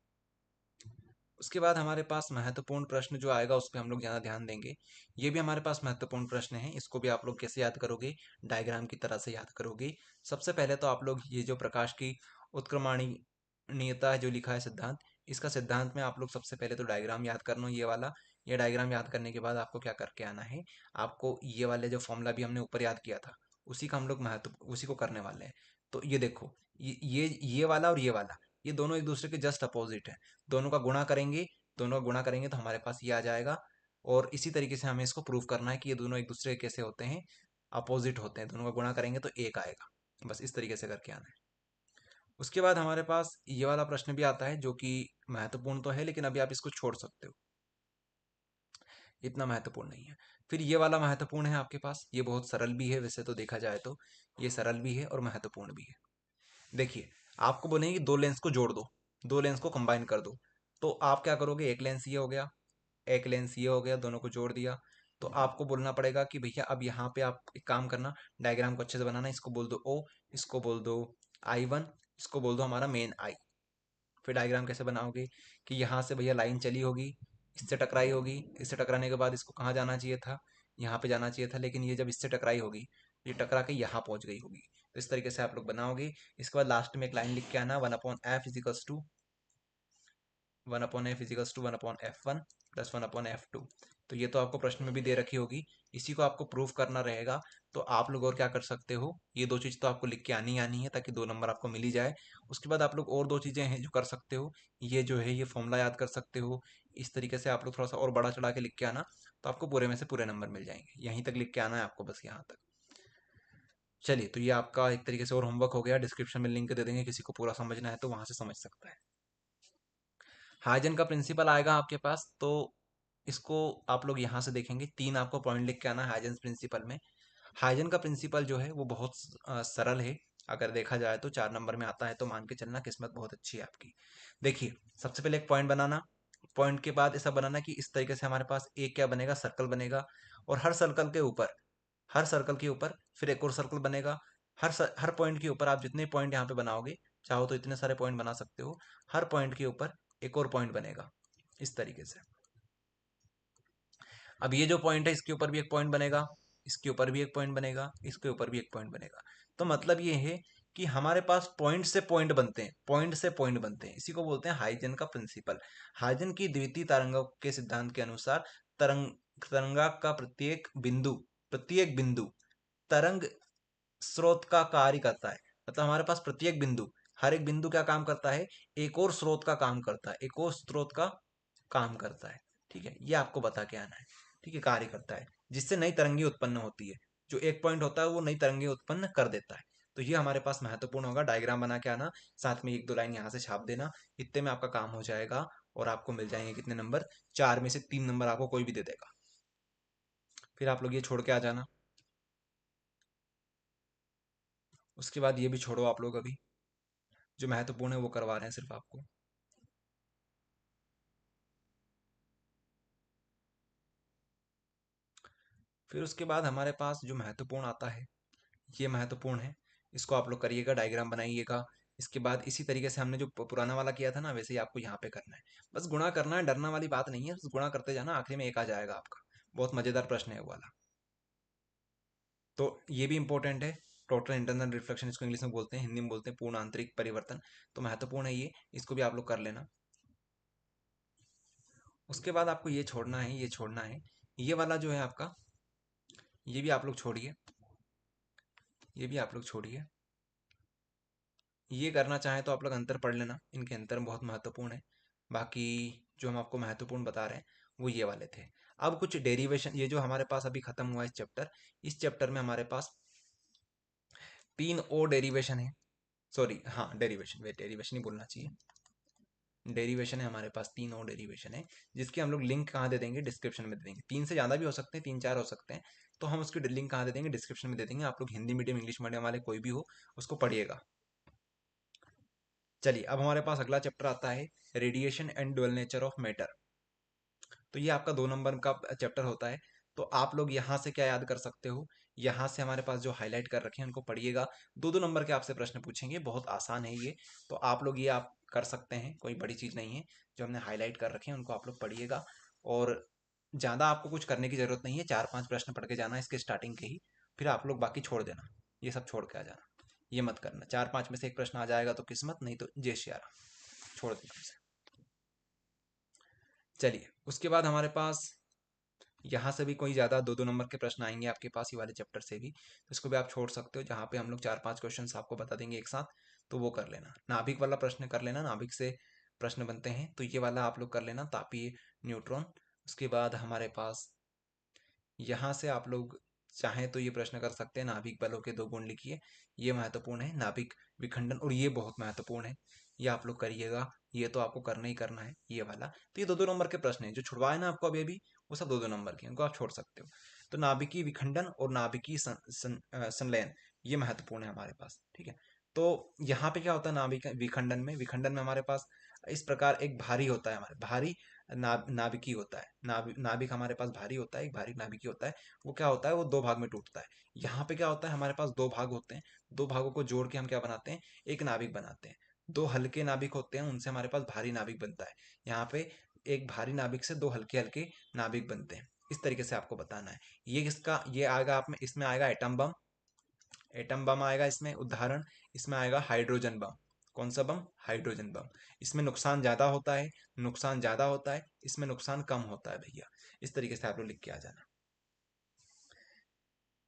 Speaker 1: उसके बाद हमारे पास महत्वपूर्ण प्रश्न जो आएगा उस पर हम लोग ज़्यादा ध्यान देंगे। ये भी हमारे पास महत्वपूर्ण प्रश्न है, इसको भी आप लोग कैसे याद करोगे, डायग्राम की तरह से याद करोगे। सबसे पहले तो आप लोग ये जो प्रकाश की उत्क्रमणीयता है जो लिखा है सिद्धांत, इसका सिद्धांत में आप लोग सबसे पहले तो डायग्राम याद करना, ये वाला। ये डायग्राम याद करने के बाद आपको क्या करके आना है, आपको ये वाले जो फॉर्मूला भी हमने ऊपर याद किया था उसी का हम लोग महत्व उसी को करने वाले हैं। तो ये देखो, ये वाला और ये वाला, ये दोनों एक दूसरे के जस्ट अपोजिट है। दोनों का गुणा करेंगे, दोनों का गुणा करेंगे तो हमारे पास ये आ जाएगा। और इसी तरीके से हमें इसको प्रूव करना है कि ये दोनों एक दूसरे के कैसे होते हैं, अपोजिट होते हैं। दोनों का गुणा करेंगे तो एक आएगा, बस इस तरीके से करके आना है। उसके बाद हमारे पास ये वाला प्रश्न भी आता है जो कि महत्वपूर्ण तो है, लेकिन अभी आप इसको छोड़ सकते हो, इतना महत्वपूर्ण नहीं है। फिर ये वाला महत्वपूर्ण है आपके पास, ये बहुत सरल भी है वैसे तो देखा जाए तो, ये सरल भी है और महत्वपूर्ण भी है। देखिए, आपको बोलेंगे कि दो लेंस को जोड़ दो, दो लेंस को कंबाइन कर दो, तो आप क्या करोगे, एक लेंस ये हो गया, एक लेंस ये हो गया, दोनों को जोड़ दिया। तो आपको बोलना पड़ेगा कि भैया अब यहाँ पे आप एक काम करना, डायग्राम को अच्छे से बनाना, इसको बोल दो ओ, इसको बोल दो I1, इसको बोल दो हमारा मेन आई। फिर डायग्राम कैसे बनाओगे कि यहाँ से भैया लाइन चली होगी, इससे टकराई होगी, इससे टकराने के बाद इसको कहाँ जाना चाहिए था, यहाँ पे जाना चाहिए था, लेकिन ये जब इससे टकराई होगी, ये टकरा के यहाँ पहुंच गई होगी। तो इस तरीके से आप लोग बनाओगे। इसके बाद लास्ट में एक लाइन लिख के आना, 1/f=1/f1 प्लस 1/f2। तो ये तो आपको प्रश्न में भी दे रखी होगी, इसी को आपको प्रूफ करना रहेगा। तो आप लोग और क्या कर सकते हो, ये दो चीज़ तो आपको लिख के आनी आनी है, ताकि 2 नंबर आपको मिल ही जाए। उसके बाद आप लोग और दो चीज़ें हैं जो कर सकते हो, ये जो है ये फॉर्मूला याद कर सकते हो। इस तरीके से आप लोग थोड़ा सा और बड़ा चढ़ा के लिख के आना, तो आपको पूरे में से पूरे नंबर मिल जाएंगे। यहीं तक लिख के आना है आपको, बस यहाँ तक। चलिए, तो ये आपका एक तरीके से और होमवर्क हो गया। डिस्क्रिप्शन में लिंक दे देंगे, किसी को पूरा समझना है तो वहां से समझ सकता है। हाइजन का प्रिंसिपल आएगा आपके पास, तो इसको आप लोग यहाँ से देखेंगे। 3 आपको पॉइंट लिख के आना है हाइजन प्रिंसिपल में। हाइजन का प्रिंसिपल जो है वो बहुत सरल है। अगर देखा जाए तो 4 नंबर में आता है, तो मान के चलना किस्मत बहुत अच्छी है आपकी। देखिए, सबसे पहले एक पॉइंट बनाना। पॉइंट के बाद ऐसा बनाना कि इस तरीके से हमारे पास एक क्या बनेगा, सर्कल बनेगा। और हर सर्कल के ऊपर फिर एक और सर्कल बनेगा। हर पॉइंट के ऊपर आप जितने पॉइंट यहाँ पे बनाओगे, चाहो तो इतने सारे पॉइंट बना सकते हो। हर पॉइंट के ऊपर एक और पॉइंट बनेगा, इस तरीके से। अब ये जो पॉइंट है, इसके ऊपर भी एक पॉइंट बनेगा, इसके ऊपर भी एक पॉइंट बनेगा, इसके ऊपर भी एक पॉइंट बनेगा। तो मतलब ये है कि हमारे पास पॉइंट से पॉइंट बनते हैं, पॉइंट से पॉइंट बनते हैं। इसी को बोलते हैं हाइजन का प्रिंसिपल। हाइजन की द्वितीय तरंगों के सिद्धांत के अनुसार तरंग तरंगा का प्रत्येक बिंदु तरंग स्रोत का कार्य करता है। मतलब हमारे पास प्रत्येक बिंदु, हर एक बिंदु क्या काम करता है, एक और स्रोत का काम करता है, एक और स्रोत का काम करता है। ठीक है, ये आपको बता के आना है। ठीक है, कार्य करता है जिससे नई तरंगे उत्पन्न होती है। जो एक पॉइंट होता है वो नई तरंगे उत्पन्न कर देता है। तो ये हमारे पास महत्वपूर्ण होगा। डायग्राम बना के आना, साथ में 1-2 लाइन यहाँ से छाप देना। इतने में आपका काम हो जाएगा और आपको मिल जाएंगे कितने नंबर, 4 में से 3 नंबर आपको कोई भी दे देगा। फिर आप लोग ये छोड़ के आ जाना। उसके बाद ये भी छोड़ो आप लोग, अभी जो महत्वपूर्ण है वो करवा रहे हैं सिर्फ आपको। फिर उसके बाद हमारे पास जो महत्वपूर्ण आता है, ये महत्वपूर्ण है। इसको आप लोग करिएगा, डायग्राम बनाइएगा। इसके बाद इसी तरीके से हमने जो पुराना वाला किया था ना, वैसे ही आपको यहाँ पे करना है। बस गुणा करना है, डरना वाली बात नहीं है। बस गुणा करते जाना, आखिरी में एक आ जाएगा आपका। बहुत मजेदार प्रश्न है वो वाला। तो ये भी इंपॉर्टेंट है। टोटल इंटरनल रिफ्लेक्शन इसको इंग्लिश में बोलते हैं, हिंदी में बोलते हैं पूर्ण आंतरिक परिवर्तन। तो महत्वपूर्ण है ये, इसको भी आप लोग कर लेना। उसके बाद आपको ये छोड़ना है, ये छोड़ना है। ये वाला जो है आपका, ये भी आप लोग छोड़िए, ये भी आप लोग छोड़िए। ये करना चाहें तो आप लोग अंतर पढ़ लेना, इनके अंतर बहुत महत्वपूर्ण है। बाकी जो हम आपको महत्वपूर्ण बता रहे हैं वो ये वाले थे। अब कुछ डेरिवेशन, ये जो हमारे पास अभी खत्म हुआ है चैप्टर, इस चैप्टर में हमारे पास 3 और डेरिवेशन है। सॉरी, हाँ डेरिवेशन, वे डेरिवेशन ही बोलना चाहिए। डेरिवेशन है हमारे पास, 3 और डेरिवेशन है, जिसके हम लोग लिंक कहाँ दे देंगे, डिस्क्रिप्शन में दे देंगे। 3 से ज़्यादा भी हो सकते हैं, 3-4 हो सकते हैं। तो हम उसकी लिंक कहाँ दे देंगे, डिस्क्रिप्शन में दे देंगे। आप लोग हिंदी मीडियम इंग्लिश मीडियम वाले कोई भी हो, उसको पढ़िएगा। चलिए, अब हमारे पास अगला चैप्टर आता है, radiation and dual nature of matter. तो ये आपका 2 नंबर का चैप्टर होता है। तो आप लोग यहाँ से क्या याद कर सकते हो, यहाँ से हमारे पास जो हाईलाइट कर रखे हैं उनको पढ़िएगा। 2-2 नंबर के आपसे प्रश्न पूछेंगे, बहुत आसान है ये। तो आप लोग ये आप कर सकते हैं, कोई बड़ी चीज़ नहीं है। जो हमने हाईलाइट कर रखे हैं उनको आप लोग पढ़िएगा। और ज़्यादा आपको कुछ करने की ज़रूरत नहीं है, 4-5 प्रश्न पढ़ के जाना है इसके स्टार्टिंग के ही। फिर आप लोग बाकी छोड़ देना, ये सब छोड़ के आ जाना। ये मत करना, 4-5 में से एक प्रश्न आ जाएगा तो किस्मत, नहीं तो जय श्री राम, छोड़ देना इसे। चलिए, उसके बाद हमारे पास यहाँ से भी कोई ज़्यादा 2-2 नंबर के प्रश्न आएंगे आपके पास, ये वाले चैप्टर से भी। तो इसको भी आप छोड़ सकते हो, जहाँ पे हम लोग 4-5 क्वेश्चन आपको बता देंगे एक साथ। तो वो कर लेना। नाभिक वाला प्रश्न कर लेना, नाभिक से प्रश्न बनते हैं, तो ये वाला आप लोग कर लेना, तापीय न्यूट्रॉन। उसके बाद हमारे पास यहाँ से आप लोग चाहें तो ये प्रश्न कर सकते हैं, नाभिक बलों के 2 गुण लिखिए। ये महत्वपूर्ण है, नाभिक विखंडन, और ये बहुत महत्वपूर्ण है। ये आप लोग करिएगा, ये तो आपको करना ही करना है ये वाला। तो ये 2-2 नंबर के प्रश्न हैं, जो छुड़वाए ना आपको अभी अभी, वो सब 2-2 नंबर के, उनको आप छोड़ सकते हो। तो नाभिकीय विखंडन और नाभिकीय संलयन, ये महत्वपूर्ण है हमारे पास। ठीक है, तो यहाँ पे क्या होता है, नाभिक विखंडन में हमारे पास इस प्रकार एक भारी होता है, हमारे भारी नाभिकीय होता है। नाभिक हमारे पास भारी होता है, एक भारी नाभिकीय होता है। वो क्या होता है, वो 2 भाग में टूटता है। यहाँ पे क्या होता है, हमारे पास 2 भाग होते हैं। 2 भागों को जोड़ के हम क्या बनाते हैं, एक नाभिक बनाते हैं। 2 हल्के नाभिक होते हैं, उनसे हमारे पास भारी नाभिक बनता है। यहाँ पे एक भारी नाभिक से दो हल्के हल्के नाभिक बनते हैं। इस तरीके से आपको बताना है। ये आएगा आप में, इसमें आएगा एटम बम। एटम बम आएगा इसमें उदाहरण। इसमें आएगा हाइड्रोजन बम। कौन सा बम? Hydrogen bomb. इसमें नुकसान ज्यादा होता है, नुकसान ज्यादा होता है, इसमें नुकसान कम होता है भैया। इस तरीके से आप लोग लिख के आ जाना।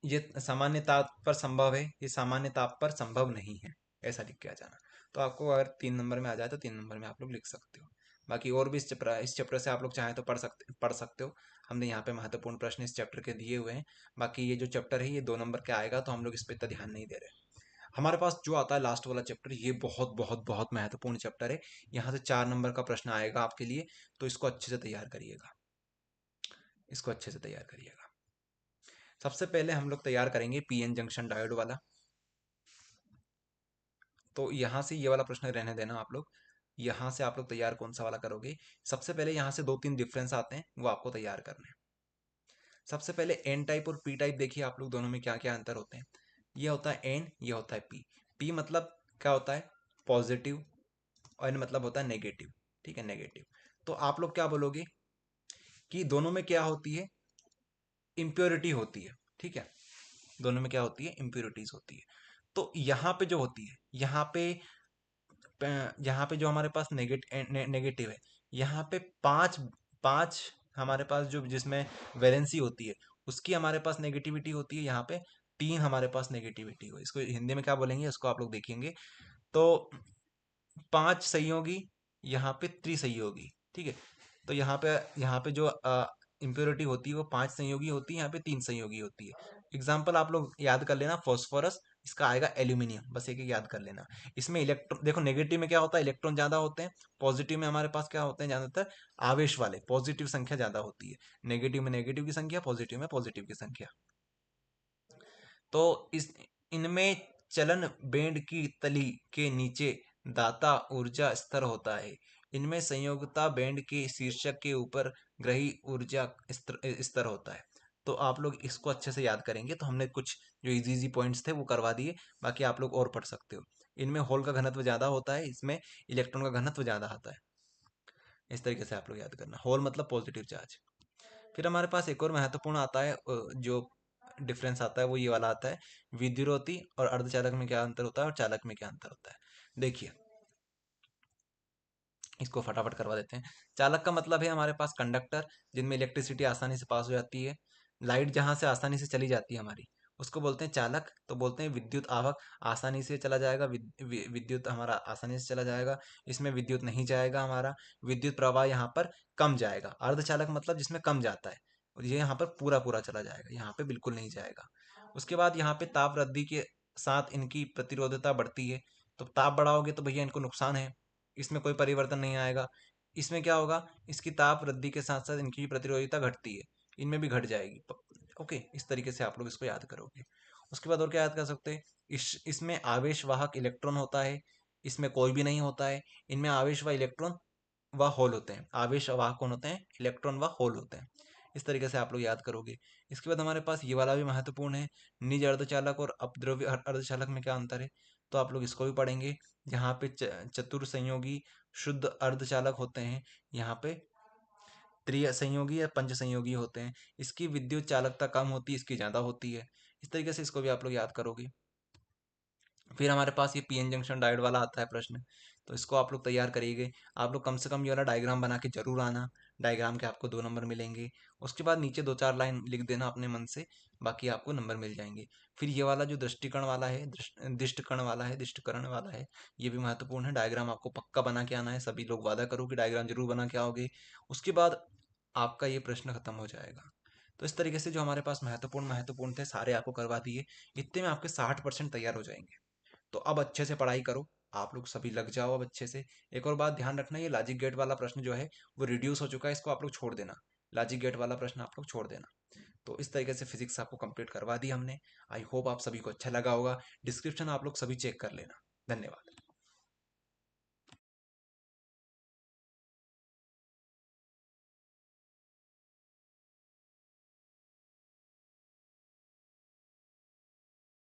Speaker 1: ये सामान्य ताप पर संभव है, ये सामान्य ताप पर संभव नहीं है, ऐसा लिख के आ जाना। तो आपको अगर 3 नंबर में आ जाए तो 3 नंबर में आप लोग लिख सकते हो। बाकी और भी इस चैप्टर से आप लोग चाहें तो पढ़ सकते हो। हमने यहाँ पे महत्वपूर्ण प्रश्न इस चैप्टर के दिए हुए हैं। बाकी ये जो चैप्टर है ये 2 नंबर के आएगा, तो हम लोग इस पर इतना ध्यान नहीं दे रहे। हमारे पास जो आता है लास्ट वाला चैप्टर, ये बहुत बहुत बहुत महत्वपूर्ण चैप्टर है। यहाँ से 4 नंबर का प्रश्न आएगा आपके लिए, तो इसको अच्छे से तैयार करिएगा, इसको अच्छे से तैयार करिएगा। सबसे पहले हम लोग तैयार करेंगे पीएन जंक्शन डायोड वाला। तो यहाँ से ये वाला प्रश्न रहने देना आप लोग। यहाँ से आप लोग तैयार कौन सा वाला करोगे? सबसे पहले यहाँ से 2-3 डिफरेंस आते हैं, वो आपको तैयार करने हैं। सबसे पहले एन टाइप और पी टाइप देखिए आप लोग, दोनों में क्या क्या अंतर होते हैं। ये होता है एन, ये होता है पी। पी मतलब क्या होता है? पॉजिटिव। और एन मतलब होता है नेगेटिव। ठीक है, नेगेटिव। तो आप लोग क्या बोलोगे कि दोनों में क्या होती है? इम्प्योरिटी होती है। ठीक है, दोनों में क्या होती है? इम्प्योरिटीज होती है। तो यहाँ पे जो होती है, यहाँ पे जो हमारे पास नेगेटिव है, यहाँ पे पांच पांच हमारे पास जो जिसमें वैलेंसी होती है, उसकी हमारे पास नेगेटिविटी होती है। यहाँ पे 3 हमारे पास नेगेटिविटी हो, इसको हिंदी में क्या बोलेंगे इसको आप लोग देखेंगे। तो 5 संयोगी, यहाँ पे त्रिसंयोगी। ठीक है, तो यहाँ पे जो इम्प्योरिटी होती है वो 5 संयोगी होती है, यहाँ पे 3 संयोगी होती है। एग्जाम्पल आप लोग याद कर लेना, फॉस्फोरस, इसका आएगा एल्यूमिनियम, बस एक एक याद कर लेना। इसमें इलेक्ट्रॉन देखो, नेगेटिव में क्या होता है? इलेक्ट्रॉन ज्यादा होते हैं। पॉजिटिव में हमारे पास क्या होते हैं? ज्यादातर आवेश वाले, पॉजिटिव संख्या ज्यादा होती है। नेगेटिव में नेगेटिव की संख्या, पॉजिटिव में पॉजिटिव की संख्या। तो इस इनमें चलन बेंड की तली के नीचे दाता ऊर्जा स्तर होता है। इनमें संयोगता बैंड के शीर्षक के ऊपर ग्रही ऊर्जा स्तर होता है। तो आप लोग इसको अच्छे से याद करेंगे। तो हमने कुछ जो इजी इजी पॉइंट्स थे वो करवा दिए, बाकी आप लोग और पढ़ सकते हो। इनमें होल का घनत्व ज्यादा होता है, इसमें इलेक्ट्रॉन का घनत्व ज्यादा आता है। इस तरीके से आप लोग याद करना। होल मतलब पॉजिटिव चार्ज। फिर हमारे पास एक और महत्वपूर्ण आता है, जो डिफरेंस आता है वो ये वाला आता है। विद्युरोती और अर्धचालक में क्या अंतर होता है और चालक में क्या अंतर होता है? देखिए, इसको फटाफट करवा देते हैं। चालक का मतलब है हमारे पास कंडक्टर, जिनमें इलेक्ट्रिसिटी आसानी से पास हो जाती है। लाइट जहां से आसानी से चली जाती है हमारी, उसको बोलते हैं चालक। तो बोलते हैं विद्युत आवक, आसानी से चला जाएगा, विद्युत हमारा आसानी से चला जाएगा, इसमें विद्युत नहीं जाएगा हमारा। विद्युत प्रवाह यहाँ पर कम जाएगा। अर्धचालक मतलब जिसमें कम जाता है, और ये यहाँ पर पूरा पूरा चला जाएगा, यहाँ पे बिल्कुल नहीं जाएगा। उसके बाद यहाँ पे ताप वृद्धि के साथ इनकी प्रतिरोधकता बढ़ती है। तो ताप बढ़ाओगे तो भैया इनको नुकसान है, इसमें कोई परिवर्तन नहीं आएगा। इसमें क्या होगा? इसकी ताप वृद्धि के साथ साथ इनकी प्रतिरोधकता घटती है, इनमें भी घट जाएगी। ओके, इस तरीके से आप लोग इसको याद करोगे। उसके बाद और क्या याद कर सकते हैं? इसमें आवेश वाहक इलेक्ट्रॉन होता है, इसमें कोई भी नहीं होता है। इनमें आवेश व इलेक्ट्रॉन व होल होते हैं। आवेश वाहक कौन होते हैं? इलेक्ट्रॉन व होल होते हैं। इस तरीके से आप लोग याद करोगे। इसके बाद हमारे पास ये वाला भी महत्वपूर्ण है, निज अर्धचालक और अपद्रव्य अर्धचालक में क्या अंतर है? तो आप लोग इसको भी पढ़ेंगे। यहाँ पे चतुर संयोगी शुद्ध अर्धचालक होते हैं, यहाँ पे त्रिय संयोगी या पंच संयोगी होते हैं। इसकी विद्युत चालकता कम होती है, इसकी ज्यादा होती है। इस तरीके से इसको भी आप लोग याद करोगे। फिर हमारे पास ये पीएन जंक्शन डायोड वाला आता है प्रश्न, तो इसको आप लोग तैयार करिएगा। आप लोग कम से कम ये वाला डायग्राम बना के जरूर आना। डायग्राम के आपको 2 नंबर मिलेंगे। उसके बाद नीचे 2-4 लाइन लिख देना अपने मन से, बाकी आपको नंबर मिल जाएंगे। फिर ये वाला जो दृष्टिकरण वाला है, दृष्टिकरण वाला है, दृष्टिकरण वाला है, ये भी महत्वपूर्ण है। डायग्राम आपको पक्का बना के आना है। सभी लोग वादा करो कि डायग्राम जरूर बना के आओगे। उसके बाद आपका ये प्रश्न खत्म हो जाएगा। तो इस तरीके से जो हमारे पास महत्वपूर्ण महत्वपूर्ण थे सारे आपको करवा दिए। इतने में आपके 60% तैयार हो जाएंगे। तो अब अच्छे से पढ़ाई करो, आप लोग सभी लग जाओ अब अच्छे से। एक और बात ध्यान रखना, ये लॉजिक गेट वाला प्रश्न जो है वो रिड्यूस हो चुका है, इसको आप लोग छोड़ देना। लॉजिक गेट वाला प्रश्न आप लोग छोड़ देना। तो इस तरीके से फिजिक्स आपको कंप्लीट करवा दी हमने। आई होप आप सभी को अच्छा लगा होगा। डिस्क्रिप्शन आप लोग सभी चेक कर लेना। धन्यवाद।